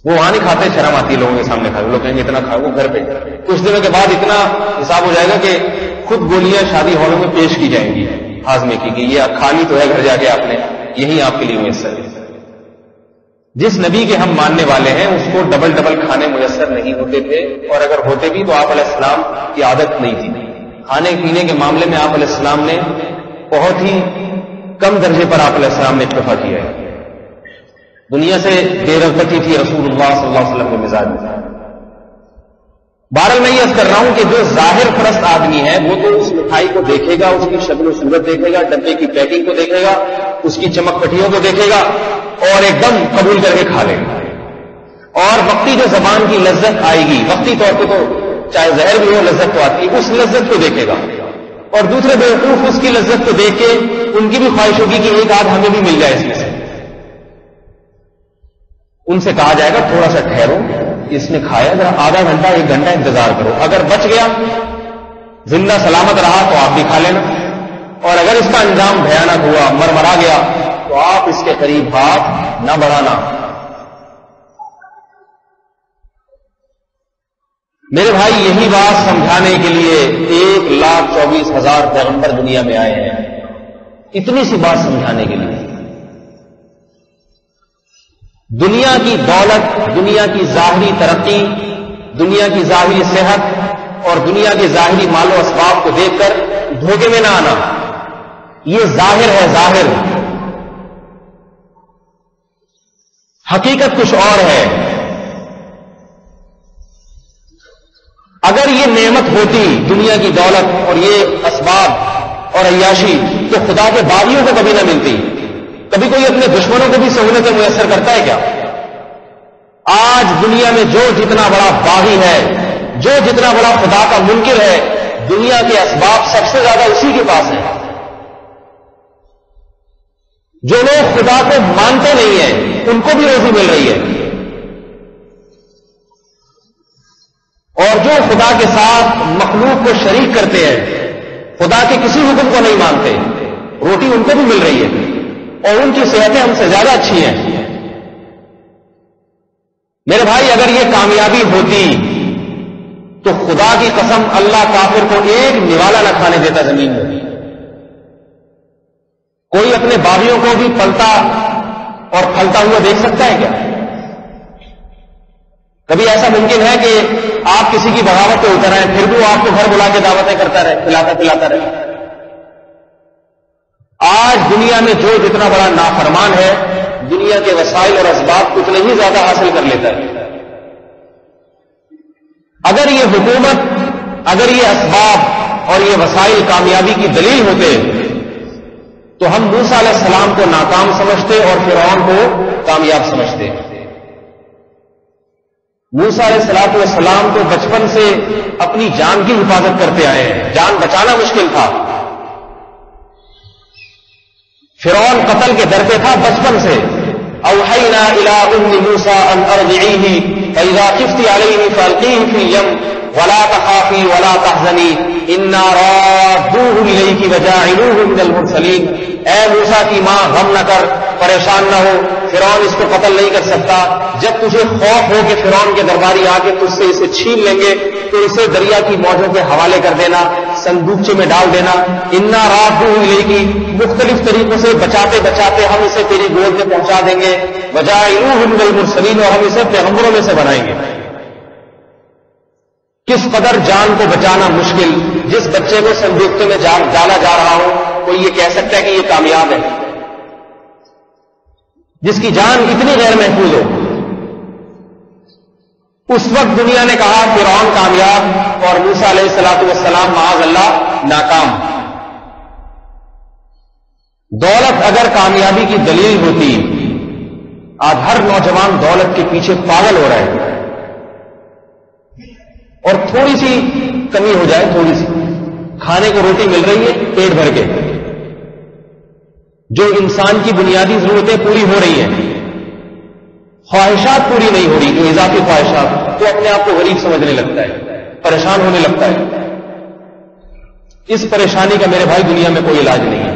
وہ وہاں نہیں کھاتے، شرم آتی ہے لوگوں کے سامنے کھائے. لوگ کہیں گے اتنا کھاؤ، وہ گھر پہ کچھ دنوں کے بعد اتنا حساب ہو جائے گا کہ خود گولیاں شادی ہالوں میں پیش کی جائیں گی ہاضمے کی، کہ یہ کھانی تو ہے گھر جا کے آپ نے، یہی آپ کے لیے میسر ہے. جس نبی کے ہم ماننے والے ہیں اس کو ڈبل کھانے میسر نہیں ہوتے تھے، اور اگر ہوتے بھی تو آپ علیہ السلام کی عادت نہیں تھی. کھانے پینے کے معاملے میں آپ علیہ السلام نے بہت ہی کم درجے پر آپ علیہ السلام نے اکتفا کیا ہے. دنیا سے بے رغبتی تھی رسول اللہ صلی اللہ علیہ وسلم کے مزاج میں. بہرحال میں یہ عرض کر رہا ہوں کہ جو ظاہر پرست آدمی ہے وہ تو اس مٹھائی کو دیکھے گا، اس کی شکل و صورت دیکھے گا، ڈبے کی پیکنگ کو دیکھے گا، اس کی چمک پٹیوں کو دیکھے گا اور ایک دم قبول کر کے کھا لے گا. اور وقتی جو زبان کی لذت آئے گی، وقتی طور پہ تو چاہے زہر بھی ہو لذت تو آتی ہے، اس لذت کو دیکھے گا. اور دوسرے بیوقوف اس کی لذت کو دیکھ کے ان کی بھی خواہش ہوگی کہ ایک آدھ ہمیں بھی مل جائے اس میں سے. ان سے کہا جائے گا تھوڑا سا ٹھہرو، اس نے کھایا، ذرا آدھا گھنٹہ 1 گھنٹہ انتظار کرو، اگر بچ گیا زندہ سلامت رہا تو آپ بھی کھا لینا، اور اگر اس کا انجام بھیانک ہوا، مرمرا گیا، تو آپ اس کے قریب ہاتھ نہ بڑھانا. میرے بھائی یہی بات سمجھانے کے لیے 1,24,000 پیغمبر دنیا میں آئے ہیں. اتنی سی بات سمجھانے کے لیے. دنیا کی دولت، دنیا کی ظاہری ترقی، دنیا کی ظاہری صحت اور دنیا کے ظاہری مال و اسباب کو دیکھ کر دھوکے میں نہ آنا. یہ ظاہر ہے، ظاہر. حقیقت کچھ اور ہے. اگر یہ نعمت ہوتی دنیا کی دولت اور یہ اسباب اور عیاشی تو خدا کے باغیوں کو کبھی نہ ملتی. کبھی کوئی اپنے دشمنوں کو بھی سہولتیں میسر کرتا ہے کیا؟ آج دنیا میں جو جتنا بڑا باغی ہے، جو جتنا بڑا خدا کا منکر ہے، دنیا کے اسباب سب سے زیادہ اسی کے پاس ہیں. جو لوگ خدا کو مانتے نہیں ہیں ان کو بھی روزی مل رہی ہے، اور جو خدا کے ساتھ مخلوق کو شریک کرتے ہیں، خدا کے کسی حکم کو نہیں مانتے، روٹی ان کو بھی مل رہی ہے اور ان کی صحتیں ہم سے زیادہ اچھی ہیں. میرے بھائی اگر یہ کامیابی ہوتی تو خدا کی قسم اللہ کافر کو ایک نوالا نہ کھانے دیتا زمین میں. کوئی اپنے باغیوں کو بھی پلتا اور پھلتا ہوا دیکھ سکتا ہے کیا؟ کبھی ایسا ممکن ہے کہ آپ کسی کی بغاوت پہ اتر آئیں پھر بھی وہ آپ کو گھر بلا کے دعوتیں کرتا رہے، پلاتا رہے؟ آج دنیا میں جو جتنا بڑا نافرمان ہے دنیا کے وسائل اور اسباب اتنے ہی زیادہ حاصل کر لیتا ہے. اگر یہ حکومت، اگر یہ اسباب اور یہ وسائل کامیابی کی دلیل ہوتے تو ہم موسیٰ علیہ السلام کو ناکام سمجھتے اور فرعون کو کامیاب سمجھتے. موسیٰ علیہ السلام تو بچپن سے اپنی جان کی حفاظت کرتے آئے ہیں، جان بچانا مشکل تھا. فرعون قتل کے در پہ تھا بچپن سے. اوحینا الی ام موسیٰ ان ارضعیہ فاذا خفت علیہ فالقیہ فی الیم ولا تخافی ولا تحزنی انا رادوہ الیک وجاعلوہ من المرسلین. اے موسیٰ کی ماں غم نہ کر، پریشان نہ ہو، فرعون اس کو قتل نہیں کر سکتا. جب تجھے خوف ہو کہ فرعون کے درباری آ کے تجھ سے اسے چھین لیں گے تو اسے دریا کی موجوں کے حوالے کر دینا، صندوقچے میں ڈال دینا. انا رادوہ الیک، مختلف طریقوں سے بچاتے بچاتے ہم اسے تیری گود میں پہنچا دیں گے. وجاعلوہ من المرسلین، اور ہم اسے پیغمبروں میں سے بنائیں گے. کس قدر جان کو بچانا مشکل. جس بچے کو صندوقچے میں ڈالا جا رہا ہو کوئی یہ کہہ سکتا ہے کہ یہ کامیاب ہے؟ جس کی جان اتنی غیر محفوظ ہو. اس وقت دنیا نے کہا فرعون کامیاب اور موسیٰ علیہ السلام معاذ اللہ ناکام. دولت اگر کامیابی کی دلیل ہوتی، آج ہر نوجوان دولت کے پیچھے پاگل ہو رہا ہے. اور تھوڑی سی کمی ہو جائے، تھوڑی سی کھانے کو روٹی مل رہی ہے پیٹ بھر کے، جو انسان کی بنیادی ضرورتیں پوری ہو رہی ہیں، خواہشات پوری نہیں ہو رہی، جو اضافی خواہشات، تو اپنے آپ کو غریب سمجھنے لگتا ہے، پریشان ہونے لگتا ہے. اس پریشانی کا میرے بھائی دنیا میں کوئی علاج نہیں ہے.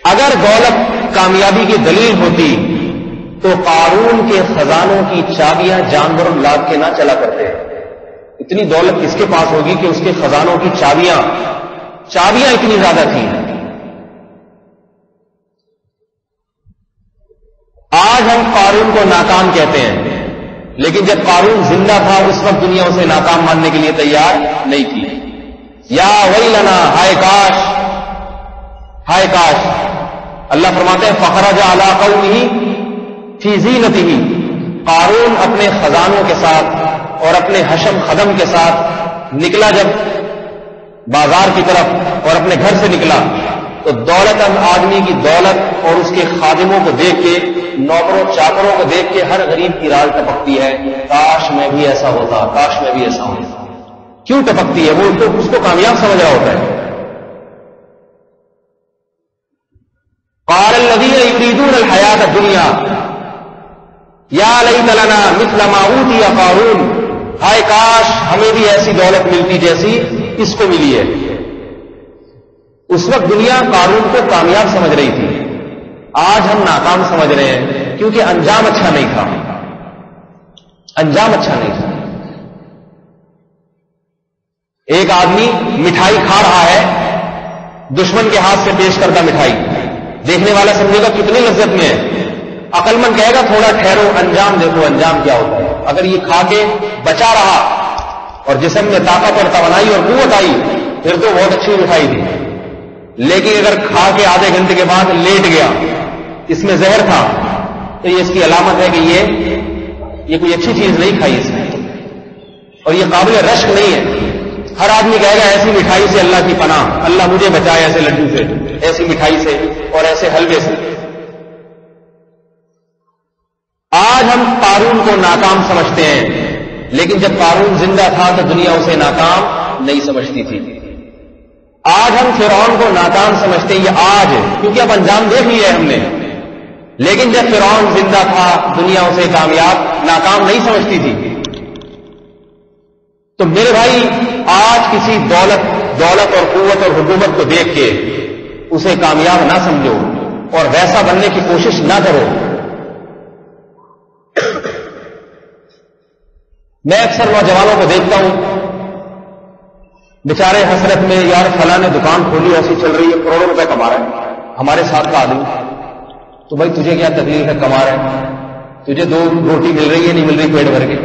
اگر دولت کامیابی کی دلیل ہوتی تو قارون کے خزانوں کی چابیاں جانور لاد کے نہ چلا کرتے. اتنی دولت کس کے پاس ہوگی کہ اس کے خزانوں کی چابیاں اتنی زیادہ تھیں. آج ہم قارون کو ناکام کہتے ہیں، لیکن جب قارون زندہ تھا اس وقت دنیا اسے ناکام ماننے کے لیے تیار نہیں تھی. یا ویلنا، ہائے کاش، ہائے کاش. اللہ فرماتے ہیں فخرج علی قومہ فی زینتہ. قارون اپنے خزانوں کے ساتھ اور اپنے حشم خدم کے ساتھ نکلا جب بازار کی طرف اور اپنے گھر سے نکلا تو دولت آدمی کی دولت اور اس کے خادموں کو دیکھ کے، نوکروں چاکروں کو دیکھ کے ہر غریب کی رال ٹپکتی ہے، کاش میں بھی ایسا ہوتا، کاش میں بھی ایسا ہوتا. کیوں ٹپکتی ہے؟ وہ اس کو کامیاب سمجھ رہا ہوتا ہے. قال الذين يريدون الحياة الدنيا یا لیت لنا مثل ما اوتی قارون. ہائے کاش ہمیں بھی ایسی دولت ملتی جیسی اس کو ملی ہے. اس وقت دنیا قارون کو کامیاب سمجھ رہی تھی، آج ہم ناکام سمجھ رہے ہیں، کیونکہ انجام اچھا نہیں تھا، انجام اچھا نہیں تھا۔ ایک آدمی مٹھائی کھا رہا ہے، دشمن کے ہاتھ سے پیش کردہ مٹھائی، دیکھنے والا سمجھے گا کتنی لذت میں ہے، عقل مند کہے گا تھوڑا ٹھہرو، انجام دیکھو انجام کیا ہوتا ہے۔ اگر یہ کھا کے بچا رہا اور جسم میں طاقت اور توانائی اور قوت آئی پھر تو بہت اچھی مٹھائی تھی، لیکن اگر کھا کے آدھے گھنٹے کے بعد لیٹ گیا، اس میں زہر تھا، تو یہ اس کی علامت ہے کہ یہ کوئی اچھی چیز نہیں کھائی اس نے، اور یہ قابل رشک نہیں ہے۔ ہر آدمی کہے گا ایسی مٹھائی سے اللہ کی پناہ، اللہ مجھے بچائے ایسے لڈو سے، ایسی مٹھائی سے اور ایسے حلوے سے۔ آج ہم قارون کو ناکام سمجھتے ہیں، لیکن جب قارون زندہ تھا تو دنیا اسے ناکام نہیں سمجھتی تھی۔ آج ہم فرعون کو ناکام سمجھتے ہیں، یہ آج، کیونکہ اب انجام دیکھ لیا ہے ہم نے، لیکن جب فرعون زندہ تھا دنیا اسے ناکام نہیں سمجھتی تھی۔ تو میرے بھائی آج کسی دولت اور قوت اور حکومت کو دیکھ کے اسے کامیاب نہ سمجھو اور ویسا بننے کی کوشش نہ کرو۔ میں اکثر نوجوانوں کو دیکھتا ہوں، بیچارے حسرت میں، یار فلاں نے دکان کھولی ایسی چل رہی ہے، کروڑوں روپے کما رہا ہے، ہمارے ساتھ کا آدمی، تو بھائی تجھے کیا تکلیف ہے، کما رہا ہے، تجھے 2 روٹی مل رہی ہے نہیں مل رہی پیٹ بھر کے،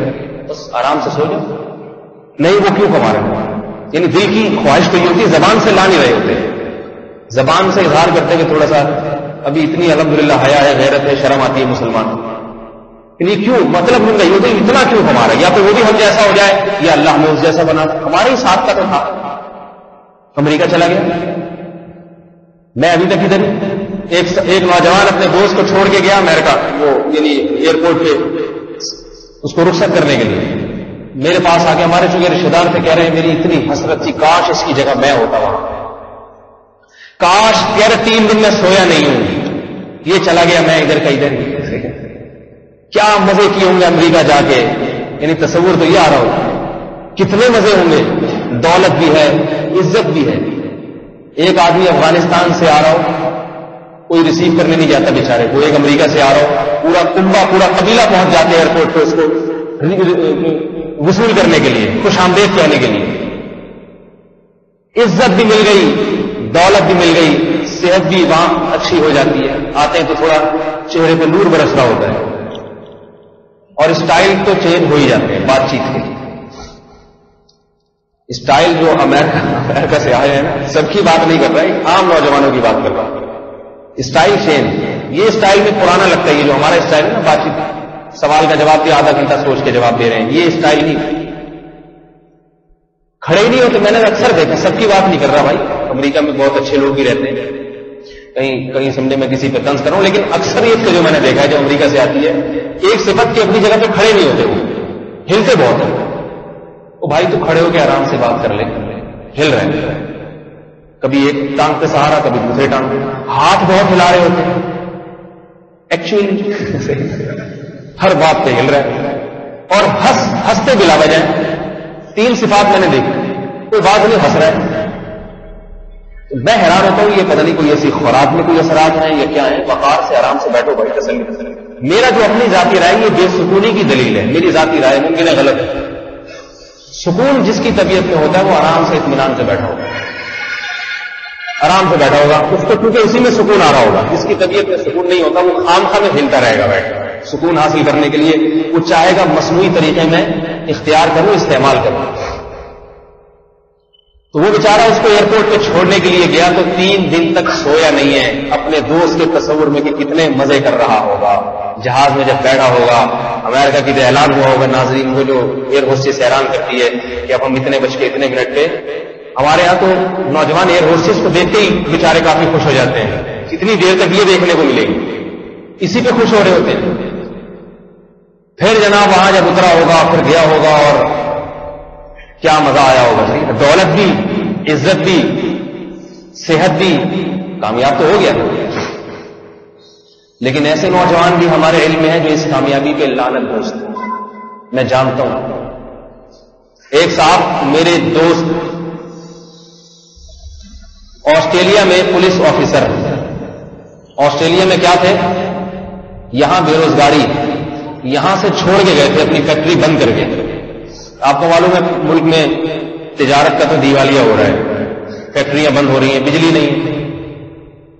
بس آرام سے سو جاؤ۔ نہیں، وہ کیوں کما رہے ہیں؟ یعنی دل کی خواہش تو یہ ہوتی ہے، زبان سے لا نہیں رہے ہوتے، زبان سے اظہار کرتے کہ تھوڑا سا ابھی اتنی الحمدللہ حیا ہے، غیرت ہے، شرم آتی ہے مسلمان، یعنی کیوں مطلب ان کا یہ ہوتا ہے اتنا کیوں کما رہا ہے، یا پھر وہ بھی ہم جیسا ہو جائے، یا اللہ ہمیں اس جیسا بنا، ہمارے ہی ساتھ کا تو تھا، امریکہ چلا گیا۔ میں ابھی تک ادھر ایک نوجوان اپنے دوست کو چھوڑ کے گیا امریکہ، وہ یعنی ایئرپورٹ پہ اس کو رخصت کرنے کے لیے، میرے پاس آ کے، ہمارے چونکہ رشتے دار تھے، کہہ رہے ہیں میری اتنی حسرت تھی، کاش اس کی جگہ میں ہوتا وہاں، کاش، کہہ رہے 3 دن میں سویا نہیں ہوں، یہ چلا گیا، میں ادھر کا ادھر، کیا مزے کیے ہوں گے امریکہ جا کے، یعنی تصور تو یہ آ رہا ہو کتنے مزے ہوں گے، دولت بھی ہے، عزت بھی ہے۔ ایک آدمی افغانستان سے آ رہا ہو، کوئی ریسیو کرنے نہیں جاتا بیچارے کو، ایک امریکہ سے آ رہا ہو، پورا کنبہ پورا قبیلہ پہنچ جاتے ہیں ایئرپورٹ پہ اس کو وصول کرنے کے لیے، خوش آمدید کہنے کے لیے۔ عزت بھی مل گئی، دولت بھی مل گئی، صحت بھی وہاں اچھی ہو جاتی ہے، آتے ہیں تو تھوڑا چہرے پہ نور برس رہا ہوتا ہے، اور اسٹائل تو چینج ہو ہی جاتے ہیں بات چیت کے۔ اسٹائل جو امریکہ سے آئے ہیں نا، سب کی بات نہیں کر رہا، عام نوجوانوں کی بات کر رہا ہوں، اسٹائل چینج، یہ اسٹائل بھی پرانا لگتا ہے، یہ جو ہمارا اسٹائل ہے نا بات چیت، سوال کا جواب دیا آدھا گھنٹہ سوچ کے جواب دے رہے ہیں، یہ اسٹائل نہیں، کھڑے نہیں ہوتے۔ میں نے اکثر دیکھا، سب کی بات نہیں کر رہا بھائی، امریکہ میں بہت اچھے لوگ بھی رہتے ہیں، کہیں سمجھے میں کسی پہ طنز کر رہا ہوں، لیکن اکثریت کا جو میں نے دیکھا ہے جو امریکہ سے آتی ہے، ایک صفت کی اپنی جگہ پہ کھڑے نہیں ہوتے، وہ ہلتے بہت ہیں۔ وہ بھائی تو کھڑے ہو کے آرام سے بات کر لے، ہل رہے ہیں، کبھی ایک ٹانگ پہ سہارا، کبھی دوسرے ٹانگ پہ، ہاتھ بہت ہلا رہے ہوتے ہیں، ایکچولی ہر بات پہ ہل رہے ہیں، اور ہنستے بلا وجہ۔ 3 صفات میں نے دیکھی، کوئی بات نہیں ہنس رہا ہے، میں حیران ہوتا ہوں، یہ پتہ نہیں کوئی ایسی خوراک میں کوئی اثرات ہیں یا کیا ہے، وقار سے آرام سے بیٹھو بھائی، تسلی۔ میرا جو اپنی ذاتی رائے، یہ بے سکونی کی دلیل ہے، میری ذاتی رائے، ممکن ہے غلط ہے۔ سکون جس کی طبیعت میں ہوتا ہے وہ آرام سے اطمینان سے بیٹھا ہوگا، آرام سے بیٹھا ہوگا، اس کو کیونکہ اسی میں سکون آ رہا ہوگا۔ جس کی طبیعت میں سکون نہیں ہوتا وہ خامخواہ میں ہلتا رہے گا بیٹھ کر، سکون حاصل کرنے کے لیے وہ چاہے گا مصنوعی طریقے میں اختیار کروں، استعمال کروں۔ تو وہ بیچارہ اس کو ایئرپورٹ پہ چھوڑنے کے لیے گیا تو 3 دن تک سویا نہیں ہے، اپنے دوست کے تصور میں کہ کتنے مزے کر رہا ہوگا، جہاز میں جب بیٹھا ہوگا، امریکہ کی اعلان ہوا ہوگا، ناظرین وہ جو ایئر ہوسٹس حیران کرتی ہے کہ اب ہم اتنے بج کے اتنے منٹ پہ، ہمارے ہاں تو نوجوان ایئر ہوسٹس کو دیکھتے ہی بیچارے کافی خوش ہو جاتے ہیں، کتنی دیر تک یہ دیکھنے کو ملے گی، اسی پہ خوش ہو رہے ہوتے ہیں۔ پھر جناب وہاں جب اترا ہوگا، پھر گیا ہوگا، اور کیا مزہ آیا ہوگا، دولت بھی، عزت بھی، صحت بھی، کامیاب تو ہو گیا۔ لیکن ایسے نوجوان بھی ہمارے علم میں ہیں جو اس کامیابی پہ لعنت بھیجتے ہیں، میں جانتا ہوں۔ ایک صاحب میرے دوست آسٹریلیا میں پولیس آفیسر، آسٹریلیا میں کیا تھے؟ یہاں بے روزگاری، یہاں سے چھوڑ کے گئے تھے اپنی فیکٹری بند کر کے. آپ کو معلوم ہے ملک میں تجارت کا تو دیوالیہ ہو رہا ہے، فیکٹریاں بند ہو رہی ہیں، بجلی نہیں.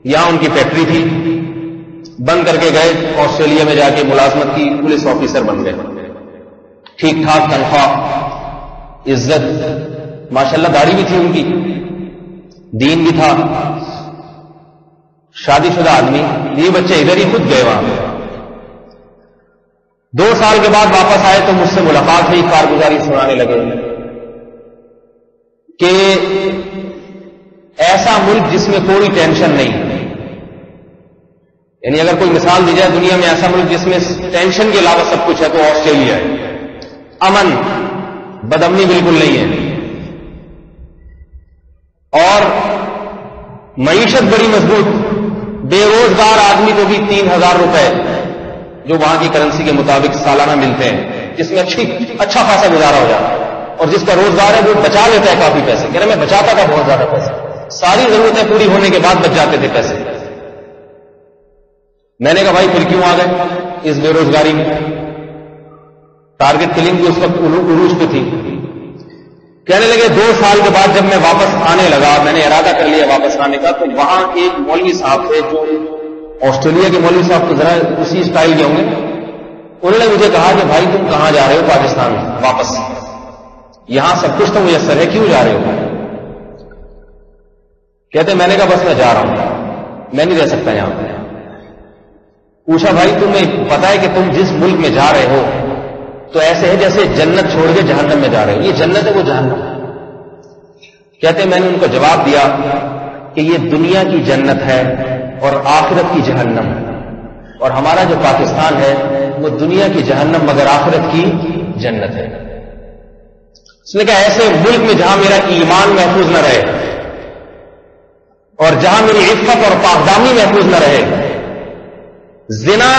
یہاں ان کی فیکٹری تھی، بند کر کے گئے، آسٹریلیا میں جا کے ملازمت کی، پولیس آفیسر بن گئے. ٹھیک ٹھاک تنخواہ، عزت، ماشاءاللہ داڑھی بھی تھی ان کی، دین بھی تھا، شادی شدہ آدمی. یہ بچے ادھر ہی خود گئے وہاں. 2 سال کے بعد واپس آئے تو مجھ سے ملاقات ہوئی، کارگزاری سنانے لگے کہ ایسا ملک جس میں کوئی ٹینشن نہیں، یعنی اگر کوئی مثال دی جائے دنیا میں ایسا ملک جس میں ٹینشن کے علاوہ سب کچھ ہے تو آسٹریلیا ہے. امن، بدامنی بالکل نہیں ہے، اور معیشت بڑی مضبوط. بے روزگار آدمی کو بھی 3,000 روپے جو وہاں کی کرنسی کے مطابق سالانہ ملتے ہیں، جس میں اچھا خاصا گزارا ہو جاتا ہے. اور جس کا روزگار ہے وہ بچا لیتا ہے کافی پیسے. کہہ رہے میں بچاتا تھا بہت زیادہ پیسے، ساری ضرورتیں پوری ہونے کے بعد بچ جاتے تھے پیسے. میں نے کہا بھائی پھر کیوں آ گئے اس بے روزگاری میں؟ ٹارگٹ کلنگ بھی اس وقت عروج پہ تھی. کہنے لگے 2 سال کے بعد جب میں واپس آنے لگا، میں نے ارادہ کر لیا واپس آنے کا، تو وہاں ایک مولوی صاحب تھے، جو آسٹریلیا کے مولوی صاحب تو ذرا اسی اسٹائل کے ہوں گے. انہوں نے مجھے کہا کہ بھائی تم کہاں جا رہے ہو؟ پاکستان واپس. یہاں سب کچھ تو میسر ہے، کیوں جا رہے ہو؟ کہتے میں نے کہا بس میں جا رہا ہوں، میں نہیں رہ سکتا یہاں پہ. پوچھا بھائی تمہیں پتا ہے کہ تم جس ملک میں جا رہے ہو تو ایسے ہے جیسے جنت چھوڑ کے جہنم میں جا رہے ہو، یہ جنت ہے وہ جہنم ہے. کہتے میں نے ان کو جواب دیا کہ یہ دنیا کی جنت ہے اور آخرت کی جہنم ہے، اور ہمارا جو پاکستان ہے وہ دنیا کی جہنم مگر آخرت کی جنت ہے. اس نے کہا ایسے ملک میں جہاں میرا ایمان محفوظ نہ رہے اور جہاں میری عفت اور پاکدامی محفوظ نہ رہے، زنا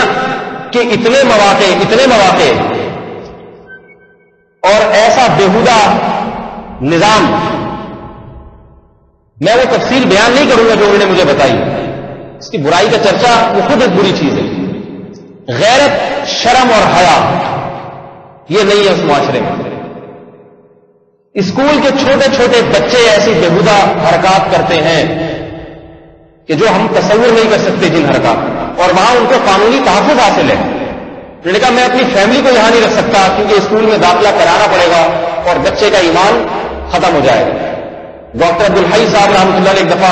کے اتنے مواقع اور ایسا بیہودہ نظام، میں وہ تفصیل بیان نہیں کروں گا جو انہوں نے مجھے بتائی. اس کی برائی کا چرچا وہ خود ایک بری چیز ہے. غیرت، شرم اور حیا یہ نہیں ہے اس معاشرے میں. اسکول کے چھوٹے چھوٹے بچے ایسی بیہودہ حرکات کرتے ہیں کہ جو ہم تصور نہیں کر سکتے جن حرکات، اور وہاں ان کو قانونی تحفظ حاصل ہے. میں نے کہا میں اپنی فیملی کو یہاں نہیں رکھ سکتا کیونکہ اسکول میں داخلہ کرانا پڑے گا اور بچے کا ایمان ختم ہو جائے گا. ڈاکٹر عبدالحی صاحب رحمۃ اللہ نے ایک دفعہ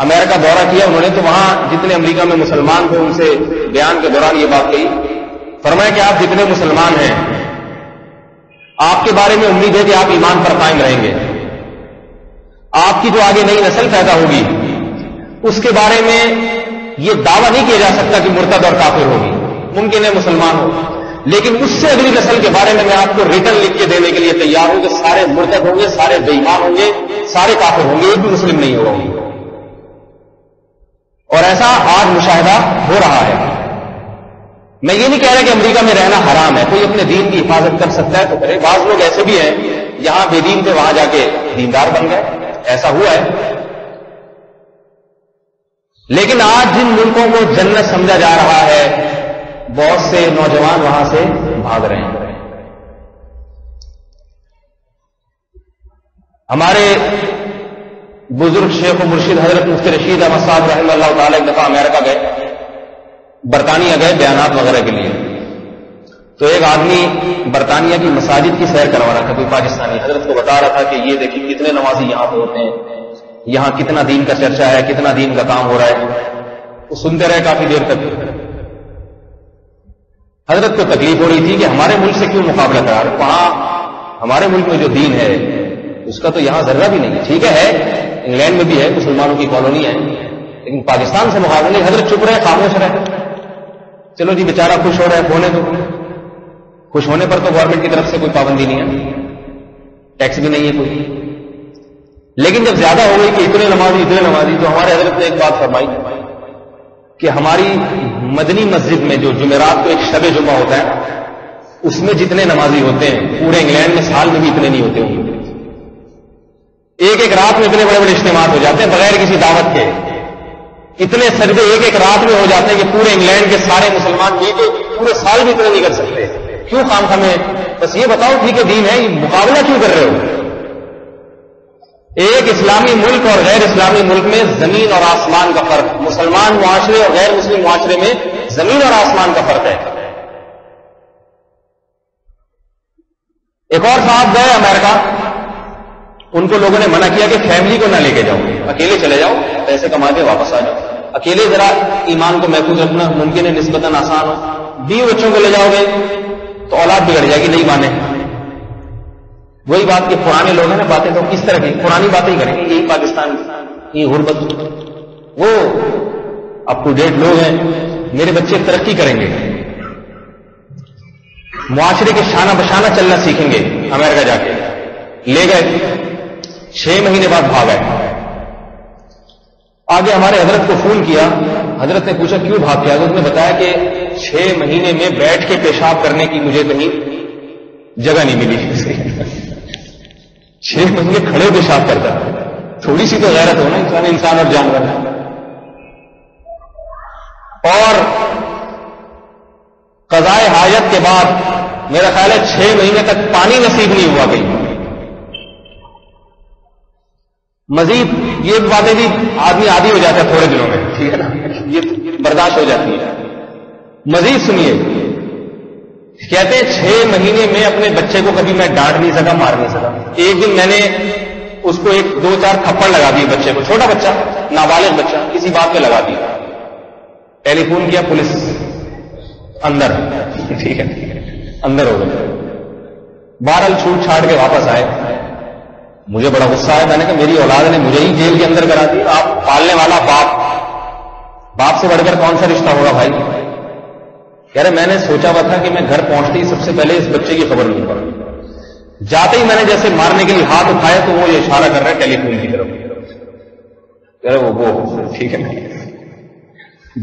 امریکہ دورہ کیا انہوں نے، تو وہاں جتنے امریکہ میں مسلمان تھے ان سے بیان کے دوران یہ بات کہی. فرمایا کہ آپ جتنے مسلمان ہیں آپ کے بارے میں امید ہے کہ آپ ایمان پر قائم رہیں گے. آپ کی جو آگے نئی نسل پیدا ہوگی اس کے بارے میں یہ دعویٰ نہیں کیا جا سکتا کہ مرتد اور کافر ہوگی، ممکن ہے مسلمان ہو، لیکن اس سے اگلی نسل کے بارے میں آپ کو ریٹن لکھ کے دینے کے لیے تیار ہوں کہ سارے مرتد ہوں گے، سارے بے ایمان ہوں گے، سارے کافر ہوں گے، ایک بھی مسلم نہیں ہوگا. اور ایسا آج مشاہدہ ہو رہا ہے. میں یہ نہیں کہہ رہا کہ امریکہ میں رہنا حرام ہے، کوئی اپنے دین کی حفاظت کر سکتا ہے تو کرے. بعض لوگ ایسے بھی ہیں یہاں بے دین تھے وہاں جا کے دیندار بن گئے، ایسا ہوا ہے. لیکن آج جن ملکوں کو جنت سمجھا جا رہا ہے بہت سے نوجوان وہاں سے بھاگ رہے ہیں. ہمارے بزرگ شیخ و مرشد حضرت مفتی رشید احمد صاحب رحمہ اللہ تعالی ایک دفعہ امریکہ گئے، برطانیہ گئے بیانات وغیرہ کے لیے. تو ایک آدمی برطانیہ کی مساجد کی سیر کروا رہا تھا، کوئی پاکستانی، حضرت کو بتا رہا تھا کہ یہ دیکھیں کتنے نمازی یہاں پہ ہوتے ہیں، یہاں کتنا دین کا چرچا ہے، کتنا دین کا کام ہو رہا ہے. وہ سنتے رہے کافی دیر تک. حضرت کو تکلیف ہو رہی تھی کہ ہمارے ملک سے کیوں مقابلہ کرا رہے، وہاں ہمارے ملک میں جو دین ہے اس کا تو یہاں ذرہ بھی نہیں ہے. ٹھیک ہے انگلینڈ میں بھی ہے، مسلمانوں کی کالونی ہے، لیکن پاکستان سے مقابلہ نہیں. حضرت چپ رہے، خاموش رہے. چلو جی بیچارہ خوش ہو رہا ہے، ہونے دو. خوش ہونے پر تو گورنمنٹ کی طرف سے کوئی پابندی نہیں ہے، ٹیکس بھی نہیں ہے کوئی. لیکن جب زیادہ ہو گئی کہ اتنے نمازی، تو ہمارے حضرت نے ایک بات فرمائی کہ ہماری مدنی مسجد میں جو جمعرات کو ایک شب جمعہ ہوتا ہے اس میں جتنے نمازی ہوتے ہیں پورے انگلینڈ میں سال میں بھی اتنے نہیں ہوتے ہوں گے. ایک ایک رات میں اتنے بڑے بڑے اجتماعات ہو جاتے ہیں بغیر کسی دعوت کے. اتنے سجدے ایک ایک رات میں ہو جاتے ہیں کہ پورے انگلینڈ کے سارے مسلمان مل کے پورے سال بھی اتنے نہیں کر سکتے. کیوں خام خامے؟ بس یہ بتاؤ ٹھیک ہے دین ہے، یہ مقابلہ کیوں کر رہے ہو؟ ایک اسلامی ملک اور غیر اسلامی ملک میں زمین اور آسمان کا فرق، مسلمان معاشرے اور غیر مسلم معاشرے میں زمین اور آسمان کا فرق ہے. ایک اور صاحب گئے امریکہ، ان کو لوگوں نے منع کیا کہ فیملی کو نہ لے کے جاؤ، اکیلے چلے جاؤ، پیسے کما کے واپس آ جاؤ. اکیلے ذرا ایمان کو محفوظ رکھنا ممکن ہے نسبتاً آسان ہو. 20 بچوں کو لے جاؤ گے تو اولاد بگڑ جائے گی، نہیں مانے. وہی بات کہ پرانے لوگ ہیں نا، باتیں تو کس طرح کی پرانی باتیں ہی کریں گے. یہی پاکستان کی غربت، وہ اپ ٹو ڈیٹ لوگ ہیں، میرے بچے ترقی کریں گے، معاشرے کے شانہ بشانہ چلنا سیکھیں گے. امریکہ جا کے لے گئے، 6 مہینے بعد بھاگ آئے. آگے ہمارے حضرت کو فون کیا، حضرت نے پوچھا کیوں بھاگ گیا؟ اس نے بتایا کہ 6 مہینے میں بیٹھ کے پیشاب کرنے کی مجھے کہیں جگہ نہیں ملی. 6 مہینے کھڑے پیشاب کرتا، تھوڑی سی تو غیرت ہونا انسان اور جانور ہے. اور قضائے حاجت کے بعد میرا خیال ہے 6 مہینے تک پانی نصیب نہیں ہوا کہیں. مزید یہ باتیں بھی آدمی عادی ہو جاتا ہے تھوڑے دنوں میں، ٹھیک ہے نا، یہ برداشت ہو جاتی ہے. مزید سنیے، کہتے ہیں 6 مہینے میں اپنے بچے کو کبھی میں ڈانٹ نہیں سکا، مار نہیں سکا. ایک دن میں نے اس کو 2-4 تھپڑ لگا دیے بچے کو، چھوٹا بچہ، نابالغ بچہ، کسی بات پہ لگا دیا. ٹیلی فون کیا، پولیس اندر، ٹھیک ہے اندر ہو گئے. بہرحال چھوٹ چھاڑ کے واپس آئے. مجھے بڑا غصہ آیا، میں نے کہا میری اولاد نے مجھے ہی جیل کے اندر کرا دی. آپ پالنے والا باپ سے بڑھ کر کون سا رشتہ ہوگا بھائی؟ کہہ رہے میں نے سوچا ہوا تھا کہ میں گھر پہنچتے ہی سب سے پہلے اس بچے کی خبر لوں گا. جاتے ہی میں نے جیسے مارنے کے لیے ہاتھ اٹھایا تو وہ یہ اشارہ کر رہا ہے ٹیلی فون کی طرف. کہہ رہے وہ ٹھیک ہے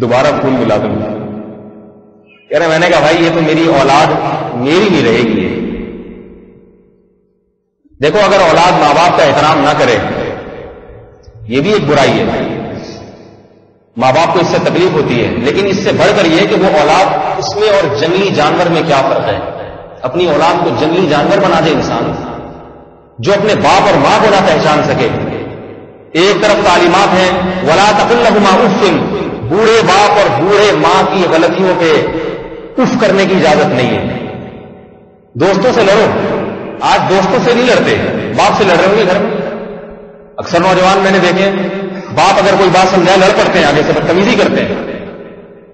دوبارہ فون ملا دوں. کہہ رہے میں نے کہا بھائی یہ تو میری اولاد میری نہیں رہے گی. دیکھو اگر اولاد ماں باپ کا احترام نہ کرے یہ بھی ایک برائی ہے، ماں باپ کو اس سے تکلیف ہوتی ہے، لیکن اس سے بڑھ کر یہ کہ وہ اولاد اس میں اور جنگلی جانور میں کیا فرق ہے. اپنی اولاد کو جنگلی جانور بنا دے انسان، جو اپنے باپ اور ماں کو نہ پہچان سکے. ایک طرف تعلیمات ہیں ولا تقل لهما اف، بوڑھے باپ اور بوڑھے ماں کی غلطیوں پہ اف کرنے کی اجازت نہیں ہے. دوستوں سے لڑو، آج دوستوں سے نہیں لڑتے، باپ سے لڑ رہے ہوں گے گھر میں. اکثر نوجوان میں نے دیکھے باپ اگر کوئی بات سمجھائے لڑ پڑتے ہیں، آگے سے بدتمیزی کرتے ہیں.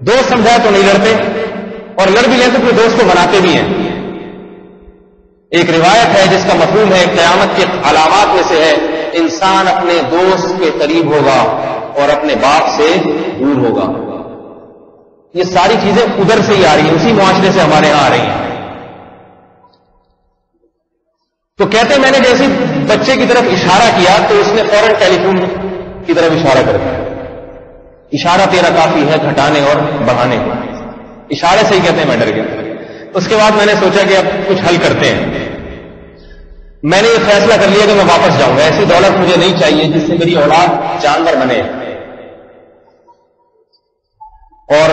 دوست سمجھائے تو نہیں لڑتے، اور لڑ بھی لیں تو پھر دوست کو مناتے بھی ہیں. ایک روایت ہے جس کا مفہوم ہے قیامت کے علامات میں سے ہے انسان اپنے دوست کے قریب ہوگا اور اپنے باپ سے دور ہوگا. یہ ساری چیزیں ادھر سے ہی آ رہی ہیں، اسی معاشرے سے ہمارے یہاں آ رہی ہیں. تو کہتے ہیں میں نے جیسے بچے کی طرف اشارہ کیا تو اس نے فوراً ٹیلی فون کی طرف اشارہ کر دیا. اشارہ تیرا کافی ہے گھٹانے اور بڑھانے کو، اشارے سے ہی کہتے ہیں میں ڈر گیا. اس کے بعد میں نے سوچا کہ اب کچھ حل کرتے ہیں. میں نے یہ فیصلہ کر لیا کہ میں واپس جاؤں گا. ایسی دولت مجھے نہیں چاہیے جس سے میری اولاد جانور بنے، اور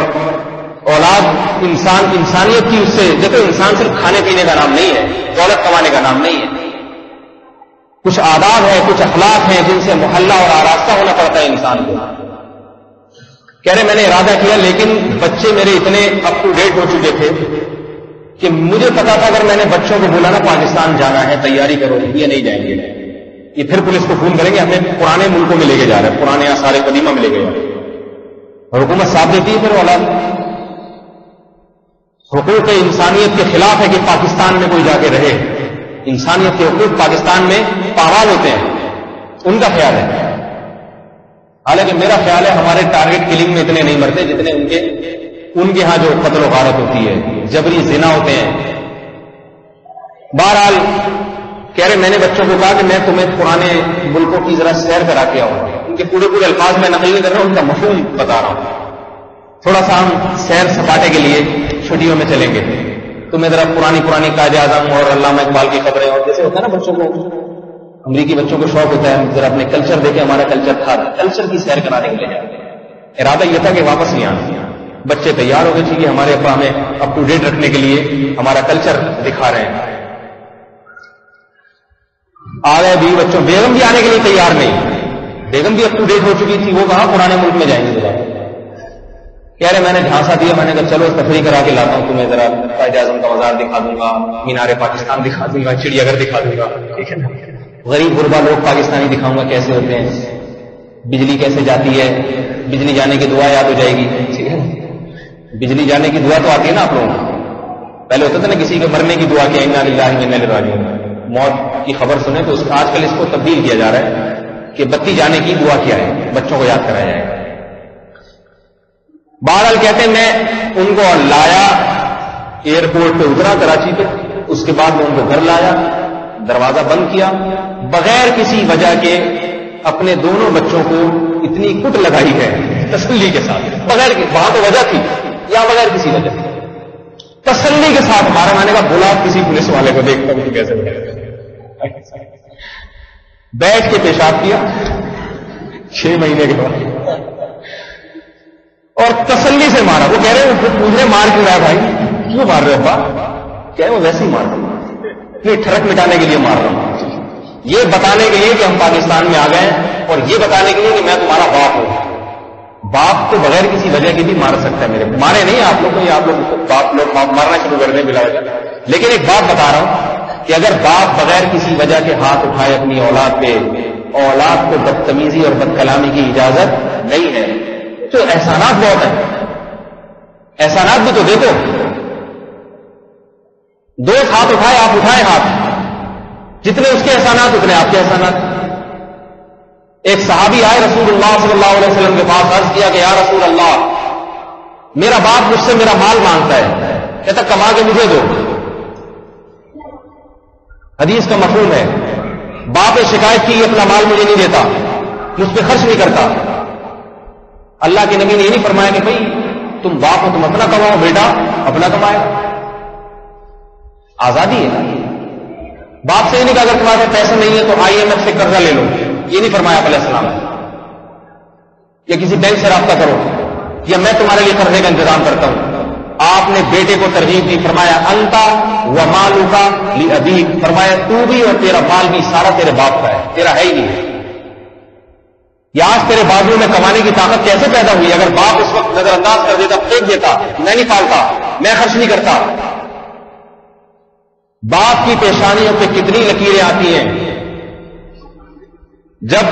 اولاد انسانیت کی اس سے. دیکھو انسان صرف کھانے پینے کا نام نہیں ہے، دولت کمانے کا نام نہیں ہے. کچھ آداب ہیں، کچھ اخلاق ہیں جن سے محلہ اور آراستہ ہونا پڑتا ہے انسان کو. کہہ رہے میں نے ارادہ کیا، لیکن بچے میرے اتنے اپ ٹو ڈیٹ ہو چکے تھے کہ مجھے پتا تھا اگر میں نے بچوں کو بولا نا پاکستان جانا ہے تیاری کرو، یہ نہیں جائیں گے. یہ پھر پولیس کو فون کریں گے ہمیں پرانے ملکوں میں لے کے جا رہے ہیں، پرانے آثار قدیمہ میں لے کے جا رہے ہیں. اور حکومت ساتھ دیتی ہے. پھر اولاد حقوق انسانیت کے خلاف ہے کہ پاکستان میں کوئی جا کے رہے. انسانیت کے حقوق پاکستان میں پامال ہوتے ہیں، ان کا خیال ہے. حالانکہ میرا خیال ہے ہمارے ٹارگٹ کلنگ میں اتنے نہیں مرتے جتنے ان کے ہاں جو قتل و غارت ہوتی ہے، جبری زنا ہوتے ہیں. بہرحال کہہ رہے میں نے بچوں کو کہا کہ میں تمہیں پرانے ملکوں کی ذرا سیر کرا کے آؤں. ان کے پورے الفاظ میں نقل نہیں کر رہا ہوں، ان کا مفہوم بتا رہا ہوں. تھوڑا سا ہم سیر سپاٹے کے لیے چھٹیوں میں چلیں گے تو میں ذرا پرانی قائد اعظم اور علامہ اقبال کی خبریں، اور جیسے ہوتا ہے نا بچوں کو امریکی بچوں کو شوق ہوتا ہے ذرا اپنے کلچر دیکھیں، ہمارا کلچر تھا، کلچر کی سیر کرانے کے لیے جاتے ہیں. ارادہ یہ تھا کہ واپس نہیں آنا. بچے تیار ہو گئے چاہیے ہمارے ابا ہمیں اپ ٹو ڈیٹ رکھنے کے لیے ہمارا کلچر دکھا رہے ہیں. آ گئے بیوی بچوں، بیگم بھی آنے کے لیے تیار نہیں، بیگم بھی اپ ٹو ڈیٹ ہو چکی تھی، وہ کہاں پرانے ملک میں جائیں گے ذرا. کہہ رہے میں نے جھانسا دیا، میں نے کہا چلو تفریح کرا کے لاتا ہوں تمہیں، ذرا قائد اعظم کا مزار دکھا دوں گا، مینار پاکستان دکھا دوں گا، چڑیا گھر دکھا دوں گا، ٹھیک ہے نا. غریب غربا لوگ پاکستانی دکھاؤں گا کیسے ہوتے ہیں، بجلی کیسے جاتی ہے، بجلی جانے کی دعا یاد ہو جائے گی، ٹھیک ہے. بجلی جانے کی دعا تو آتی ہے نا آپ لوگوں کو، پہلے ہوتا تھا نا کسی کے مرنے کی دعا کہ انا للہ و انا الیہ راجعون، موت کی خبر سنیں تو آج کل اس کو تبدیل کیا جا رہا ہے کہ بتی جانے کی دعا کیا ہے، بچوں کو یاد کرایا جائے گا. بہرحال کہتے ہیں میں ان کو لایا، ایئرپورٹ پہ اترا کراچی پہ، اس کے بعد میں ان کو گھر لایا، دروازہ بند کیا، بغیر کسی وجہ کے اپنے دونوں بچوں کو اتنی کٹ لگائی ہے تسلی کے ساتھ، بغیر وہاں تو وجہ تھی یا بغیر کسی وجہ تسلی کے ساتھ مارا. میں نے کہا بلا کسی پولیس والے کو، دیکھتا ہوں کیسے بیٹھ کے پیشاب کیا 6 مہینے کے بعد اور تسلی سے مارا. وہ کہہ رہے ہیں مجھے مار کیوں رہا بھائی، کیوں مار رہے ابا؟ کہہ رہے وہ ویسے ہی مار رہا ہوں، یہ ٹھڑک مٹانے کے لیے مار رہا ہوں، یہ بتانے کے لیے کہ ہم پاکستان میں آ گئے اور یہ بتانے کے لیے کہ میں تمہارا باپ ہوں. باپ تو بغیر کسی وجہ کے بھی مار سکتا ہے، میرے مارے نہیں آپ لوگ کو، یہ آپ لوگ باپ مارنا شروع کر دیں بلا وجہ. لیکن ایک بات بتا رہا ہوں کہ اگر باپ بغیر کسی وجہ کے ہاتھ اٹھائے اپنی اولاد پہ، اولاد کو بدتمیزی اور بد کلامی کی اجازت نہیں ہے، تو احسانات بہت ہیں، احسانات بھی تو دیکھو. دوست ہاتھ اٹھائے، آپ اٹھائے ہاتھ، جتنے اس کے احسانات اتنے آپ کے احسانات. ایک صحابی آئے رسول اللہ صلی اللہ علیہ وسلم کے پاس، عرض کیا کہ یا رسول اللہ میرا باپ مجھ سے میرا مال مانگتا ہے، کہتا کما کے مجھے دو. حدیث کا مفہوم ہے باپ نے شکایت کی اپنا مال مجھے نہیں دیتا، مجھ پہ خرچ نہیں کرتا. اللہ کے نبی نے یہ نہیں فرمایا کہ بھائی تم باپ ہو تم اپنا کماؤ، بیٹا اپنا کمائے. آزادی ہے. باپ سے یہ نہیں کہا اگر تمہارے پیسے نہیں ہے تو IMF سے قرضہ لے لو، یہ نہیں فرمایا علیہ السلام. یا کسی بینک سے رابطہ کرو، یا میں تمہارے لیے قرضے کا انتظام کرتا ہوں. آپ نے بیٹے کو ترغیب دی، فرمایا انتا و مالک لابیک، فرمایا تو بھی اور تیرا مال بھی سارا تیرے باپ کا ہے، تیرا ہے ہی نہیں. یا آج تیرے بازو میں کمانے کی طاقت کیسے پیدا ہوئی؟ اگر باپ اس وقت نظر انداز کر دیتا، پھینک دیتا، میں نہیں پالتا، میں خرچ نہیں کرتا. باپ کی پیشانیوں پہ کتنی لکیریں آتی ہیں جب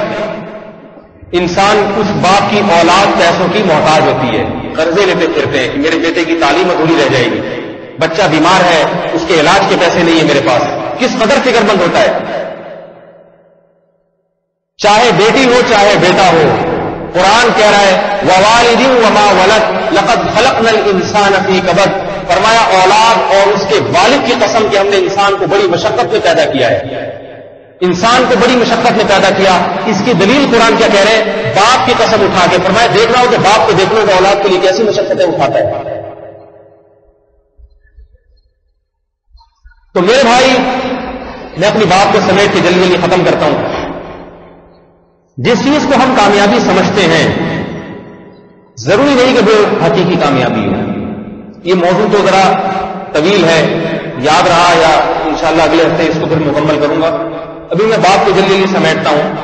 انسان اس باپ کی اولاد پیسوں کی محتاج ہوتی ہے، قرضے لیتے پھرتے ہیں کہ میرے بیٹے کی تعلیم ادھوری رہ جائے گی، بچہ بیمار ہے اس کے علاج کے پیسے نہیں ہیں میرے پاس. کس قدر فکر مند ہوتا ہے، چاہے بیٹی ہو چاہے بیٹا ہو. قرآن کہہ رہا ہے وَوَالِدٍ وَمَا وَلَدَ لَقَدْ خَلَقْنَا الْإِنسَانَ فِي كَبَدٍ، فرمایا اولاد اور اس کے والد کی قسم کہ ہم نے انسان کو بڑی مشقت میں پیدا کیا ہے، انسان کو بڑی مشقت میں پیدا کیا. اس کی دلیل قرآن کیا کہہ رہے ہیں؟ باپ کی قسم اٹھا کے فرمایا دیکھ رہا ہوں کہ باپ کو دیکھنے کا اولاد کے لیے کیسی مشقتیں اٹھاتا ہے. تو میرے بھائی میں اپنی بات کو سمیٹ کے جلدی جلدی ختم کرتا ہوں. جس چیز کو ہم کامیابی سمجھتے ہیں ضروری نہیں کہ وہ حقیقی کامیابی ہو. یہ موضوع تو ذرا طویل ہے، یاد رہا یا انشاءاللہ اگلے ہفتے اس کو پھر مکمل کروں گا. ابھی میں بات کو جلدی جلدی سمیٹتا ہوں.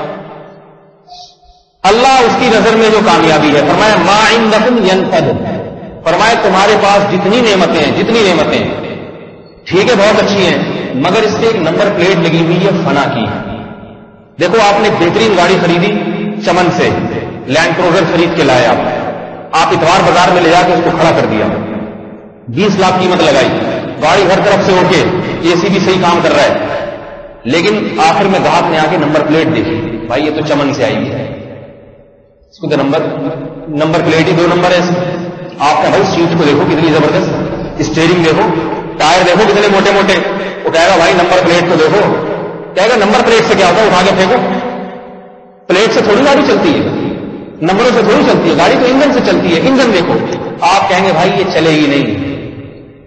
اللہ اس کی نظر میں جو کامیابی ہے، فرمایا ما عندکم ینفد، فرمایا تمہارے پاس جتنی نعمتیں ہیں، جتنی نعمتیں ٹھیک ہے بہت اچھی ہیں، مگر اس پہ ایک نمبر پلیٹ لگی ہوئی ہے فنا کی. دیکھو آپ نے بہترین گاڑی خریدی چمن سے، لینڈ کروزر خرید کے لائے، آپ اتوار بازار میں لے جا کے اس کو کھڑا کر دیا، 20 لاکھ قیمت لگائی، گاڑی ہر طرف سے اوکے، AC بھی صحیح کام کر رہا ہے، لیکن آخر میں گاہک نے آ کے نمبر پلیٹ دیکھی، بھائی یہ تو چمن سے آئی ہے، اس کو تو نمبر پلیٹ ہی 2 نمبر ہے. آپ کا بھائی سیٹ کو دیکھو کتنی زبردست، اسٹیئرنگ دیکھو، ٹائر دیکھو کتنے موٹے موٹے. وہ کہے گا بھائی نمبر پلیٹ کو دیکھو، کہے گا نمبر پلیٹ سے کیا ہوتا ہے، اٹھا کے پھینکو. پلیٹ سے تھوڑی گاڑی چلتی ہے، نمبروں سے تھوڑی چلتی ہے گاڑی، تو انجن سے چلتی ہے. انجن دیکھو، آپ کہیں گے بھائی یہ چلے ہی نہیں،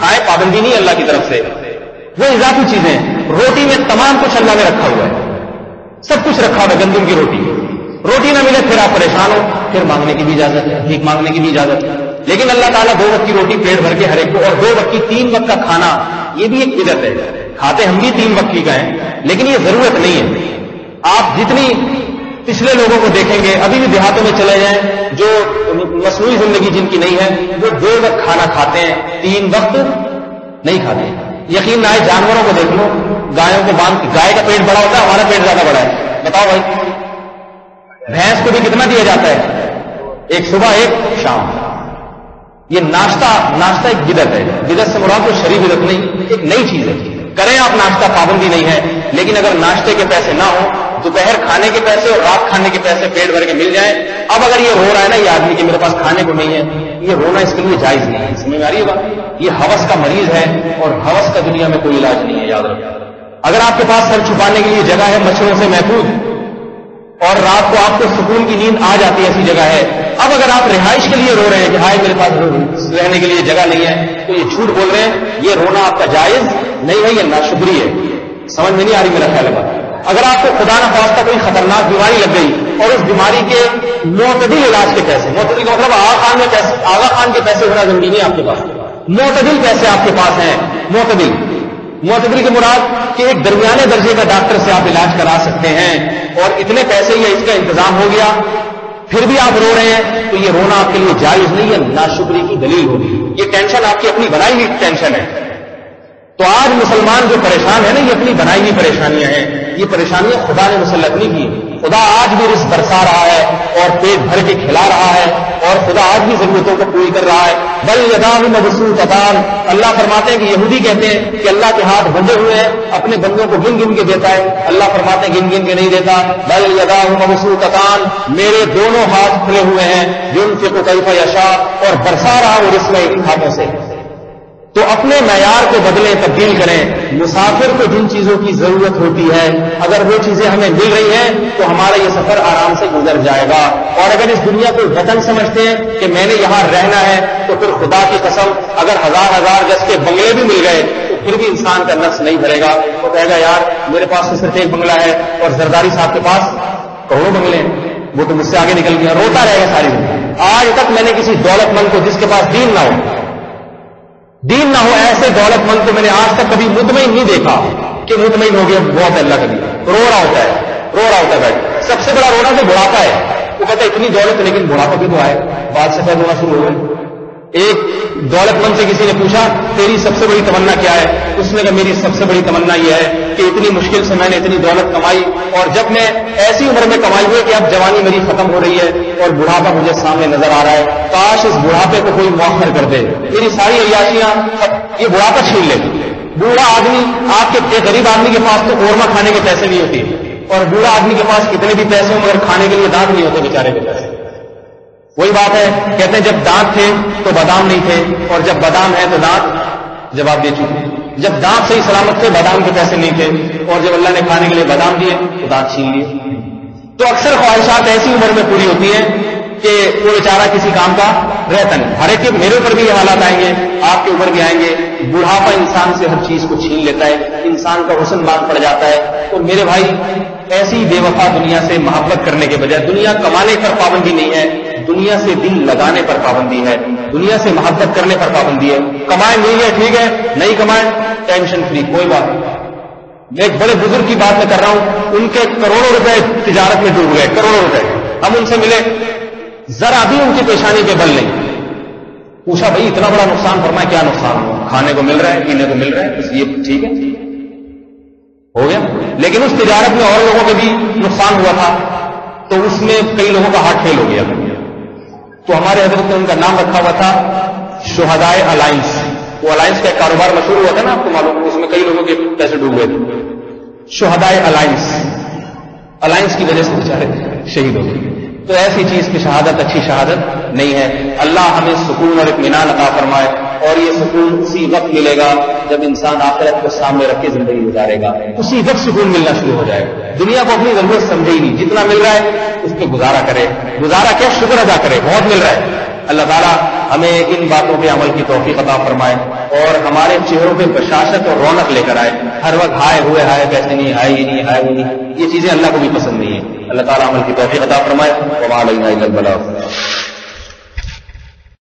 کھائے، پابندی نہیں اللہ کی طرف سے، وہ اضافی چیزیں ہیں۔ روٹی میں تمام کچھ اللہ نے رکھا ہوا ہے، سب کچھ رکھا ہوا ہے۔ گندم کی روٹی نہ ملے پھر آپ پریشان ہو، پھر مانگنے کی بھی اجازت ہے، بھیک مانگنے کی بھی اجازت ہے، لیکن اللہ تعالیٰ 2 وقت کی روٹی پیٹ بھر کے ہر ایک کو، اور 2 وقت کی 3 وقت کا کھانا، یہ بھی ایک بدعت ہے۔ کھاتے ہم بھی 3 وقت کی کا ہیں، لیکن یہ ضرورت نہیں ہے۔ آپ جتنی پچھلے لوگوں کو دیکھیں گے، ابھی بھی دیہاتوں میں چلے جائیں، جو مصنوعی زندگی جن کی نہیں ہے، وہ 2 وقت کھانا کھاتے ہیں، 3 وقت نہیں کھاتے۔ یقین نہ آئے، جانوروں کو دیکھ لو، گایوں کو باندھ کے، گائے کا پیٹ بڑا ہوتا ہے، ہمارا پیٹ زیادہ بڑا ہے، بتاؤ بھائی۔ بھینس کو بھی کتنا دیا جاتا ہے؟ ایک صبح ایک شام۔ یہ ناشتہ ایک بدعت ہے۔ بدعت سے مراد کوئی شرعی بدعت نہیں، ایک نئی چیز ہے۔ کریں آپ ناشتہ، پابندی نہیں ہے، لیکن اگر ناشتے کے پیسے نہ ہوں، دوپہر کھانے کے پیسے اور رات کھانے کے پیسے پیٹ بھر کے مل جائیں۔ اب اگر یہ رو رہا ہے نا یہ آدمی کہ میرے پاس کھانے کو نہیں ہے، یہ رونا اس کے لیے جائز نہیں ہے۔ سمجھ میں آ رہی ہے بات؟ یہ ہوس کا مریض ہے، اور ہوس کا دنیا میں کوئی علاج نہیں ہے، یاد رکھیں۔ اگر آپ کے پاس سر چھپانے کے لیے جگہ ہے، مچھروں سے محفوظ، اور رات کو آپ کو سکون کی نیند آ جاتی ہے، ایسی جگہ ہے، اب اگر آپ رہائش کے لیے رو رہے ہیں کہ ہائے میرے پاس رہنے کے لیے جگہ نہیں ہے، تو یہ جھوٹ بول رہے ہیں، یہ رونا آپ کا جائز نہیں ہے، یہ ناشکری ہے۔ سمجھ میں نہیں آ رہی میرا خیال ہے بات؟ اگر آپ کو خدا نہ خواستہ کوئی خطرناک بیماری لگ گئی اور اس بیماری کے معتدل علاج کے پیسے، معتدل کا مطلب آغا خان کے پیسے ہونا ضروری نہیں آپ کے پاس، معتدل پیسے آپ کے پاس ہیں، معتدل کے مراد کہ ایک درمیانے درجے کا ڈاکٹر سے آپ علاج کرا سکتے ہیں، اور اتنے پیسے یا اس کا انتظام ہو گیا، پھر بھی آپ رو رہے ہیں، تو یہ رونا آپ کے لیے جائز نہیں ہے، ناشکری کی دلیل ہوگی۔ یہ ٹینشن آپ کی اپنی بنائی ہوئی ٹینشن ہے۔ تو آج مسلمان جو پریشان ہے نا، یہ اپنی بنائی ہوئی پریشانیاں ہیں، یہ پریشانیاں خدا نے مسلط نہیں کی۔ خدا آج بھی رزق برسا رہا ہے اور پیٹ بھر کے کھلا رہا ہے، اور خدا آج بھی ضرورتوں کو پوری کر رہا ہے۔ بل یداہ مبسوطتان، اللہ فرماتے ہیں کہ یہودی کہتے ہیں کہ اللہ کے ہاتھ بندھے ہوئے ہیں، اپنے بندوں کو گن گن کے دیتا ہے، اللہ فرماتے ہیں گن گن کے نہیں دیتا۔ بل یداہ مبسوطتان، میرے دونوں ہاتھ کھلے ہوئے ہیں، ينفق کیف یشاء، اور برسا رہا وہ رزق ان ہاتھوں سے۔ تو اپنے معیار کو بدلیں، تبدیل کریں۔ مسافر کو جن چیزوں کی ضرورت ہوتی ہے، اگر وہ چیزیں ہمیں مل رہی ہیں تو ہمارا یہ سفر آرام سے گزر جائے گا، اور اگر اس دنیا کو وطن سمجھتے ہیں کہ میں نے یہاں رہنا ہے، تو پھر خدا کی قسم اگر ہزار گز کے بنگلے بھی مل گئے تو پھر بھی انسان کا نفس نہیں بھرے گا، وہ کہے گا یار میرے پاس تو صرف ایک بنگلہ ہے، اور زرداری صاحب کے پاس کروڑوں بنگلے ہیں، وہ تو مجھ سے آگے نکل گیا، روتا رہے گا ساری زندگی۔ آج تک میں نے کسی دولت مند کو جس کے پاس دین نہ ہو ایسے دولت مند کو میں نے آج تک کبھی مطمئن نہیں دیکھا کہ مطمئن ہو گیا بہت اللہ کا دین، رو رہا ہوتا ہے بھائی۔ سب سے بڑا رونا تو بڑھاپا ہے، وہ کہتا ہے اتنی دولت لیکن بڑھاپا بھی تو آئے، بعد سے پھر رونا شروع ہو گئے۔ ایک دولت مند سے کسی نے پوچھا تیری سب سے بڑی تمنا کیا ہے؟ اس نے کہا میری سب سے بڑی تمنا یہ ہے کہ اتنی مشکل سے میں نے اتنی دولت کمائی، اور جب میں ایسی عمر میں کمائی ہوئی کہ اب جوانی میری ختم ہو رہی ہے اور بڑھاپا مجھے سامنے نظر آ رہا ہے، کاش اس بڑھاپے کو کوئی مؤخر کر دے، میری ساری عیاشیاں یہ بڑھاپا چھین لے۔ بوڑھا آدمی، آپ کے غریب آدمی کے پاس تو قورمہ کھانے کے پیسے نہیں ہوتے، اور بوڑھا آدمی کے پاس کتنے بھی پیسے ہوں مگر کھانے کے لیے دانت نہیں ہوتے بیچارے کے پیسے۔ وہی بات ہے، کہتے ہیں جب دانت تھے تو بادام نہیں تھے، اور جب بادام ہے تو دانت جواب دے چکے۔ جب دانت صحیح سلامت تھے بادام کے پیسے نہیں تھے، اور جب اللہ نے کھانے کے لیے بادام دیے تو دانت چھین لیے۔ تو اکثر خواہشات ایسی عمر میں پوری ہوتی ہیں کہ وہ بیچارہ کسی کام کا رہتا نہیں۔ ہر ایک کے، میرے اوپر بھی یہ حالات آئیں گے، آپ کے اوپر بھی آئیں گے۔ بڑھاپا انسان سے ہر چیز کو چھین لیتا ہے، انسان کا حسن ماند پڑ جاتا ہے۔ اور میرے بھائی، ایسی بے وفا دنیا سے محبت کرنے کے بجائے، دنیا کمانے پر پابندی نہیں ہے، دنیا سے دل لگانے پر پابندی ہے، دنیا سے محبت کرنے پر پابندی ہے۔ کمائے مل گئے ٹھیک ہے، نہیں کمائے ٹینشن فری، کوئی بات نہیں۔ میں ایک بڑے بزرگ کی بات میں کر رہا ہوں، ان کے کروڑوں روپے تجارت میں ڈوب گئے، کروڑوں روپے۔ ہم ان سے ملے، ذرا بھی ان کی پیشانی پہ بل نہیں۔ پوچھا بھائی اتنا بڑا نقصان، فرمایا کیا نقصان ہوا؟ کھانے کو مل رہا ہے، پینے کو مل رہا ہے، بس یہ ٹھیک ہے، ہو گیا۔ لیکن اس تجارت میں اور لوگوں کے بھی نقصان ہوا تھا، تو اس میں کئی لوگوں کا ہارٹ فیل ہو گیا۔ تو ہمارے حضرت نے ان کا نام رکھا ہوا تھا شہدائے الائنس۔ وہ الائنس کا ایک کاروبار مشہور ہوا تھا نا، آپ کو معلوم ہے، اس میں کئی لوگوں کے پیسے ڈوب گئے تھے۔ شہدائے الائنس کی وجہ سے بیچارے شہید ہو گئے۔ تو ایسی چیز کی شہادت اچھی شہادت نہیں ہے۔ اللہ ہمیں سکون اور اطمینان عطا فرمائے، اور یہ سکون اسی وقت ملے گا جب انسان آخرت کو سامنے رکھ کے زندگی گزارے گا، اسی وقت سکون ملنا شروع ہو جائے گا۔ دنیا کو اپنی ضرورت سمجھے ہی نہیں، جتنا مل رہا ہے اس پہ گزارا کرے، گزارا کیا، شکر ادا کرے، بہت مل رہا ہے اللہ تعالیٰ ہمیں ان باتوں پہ عمل کی توفیق عطا فرمائے اور ہمارے چہروں پہ بشاشت اور رونق لے کر آئے. ہر وقت ہائے ہوئے ہائے کیسے نہیں، ہائے یہ نہیں، ہائے وہ نہیں، یہ چیزیں اللہ کو بھی پسند نہیں ہے. اللہ تعالیٰ عمل کی توفیق عطا فرمائے. وما علینا الا البلاغ.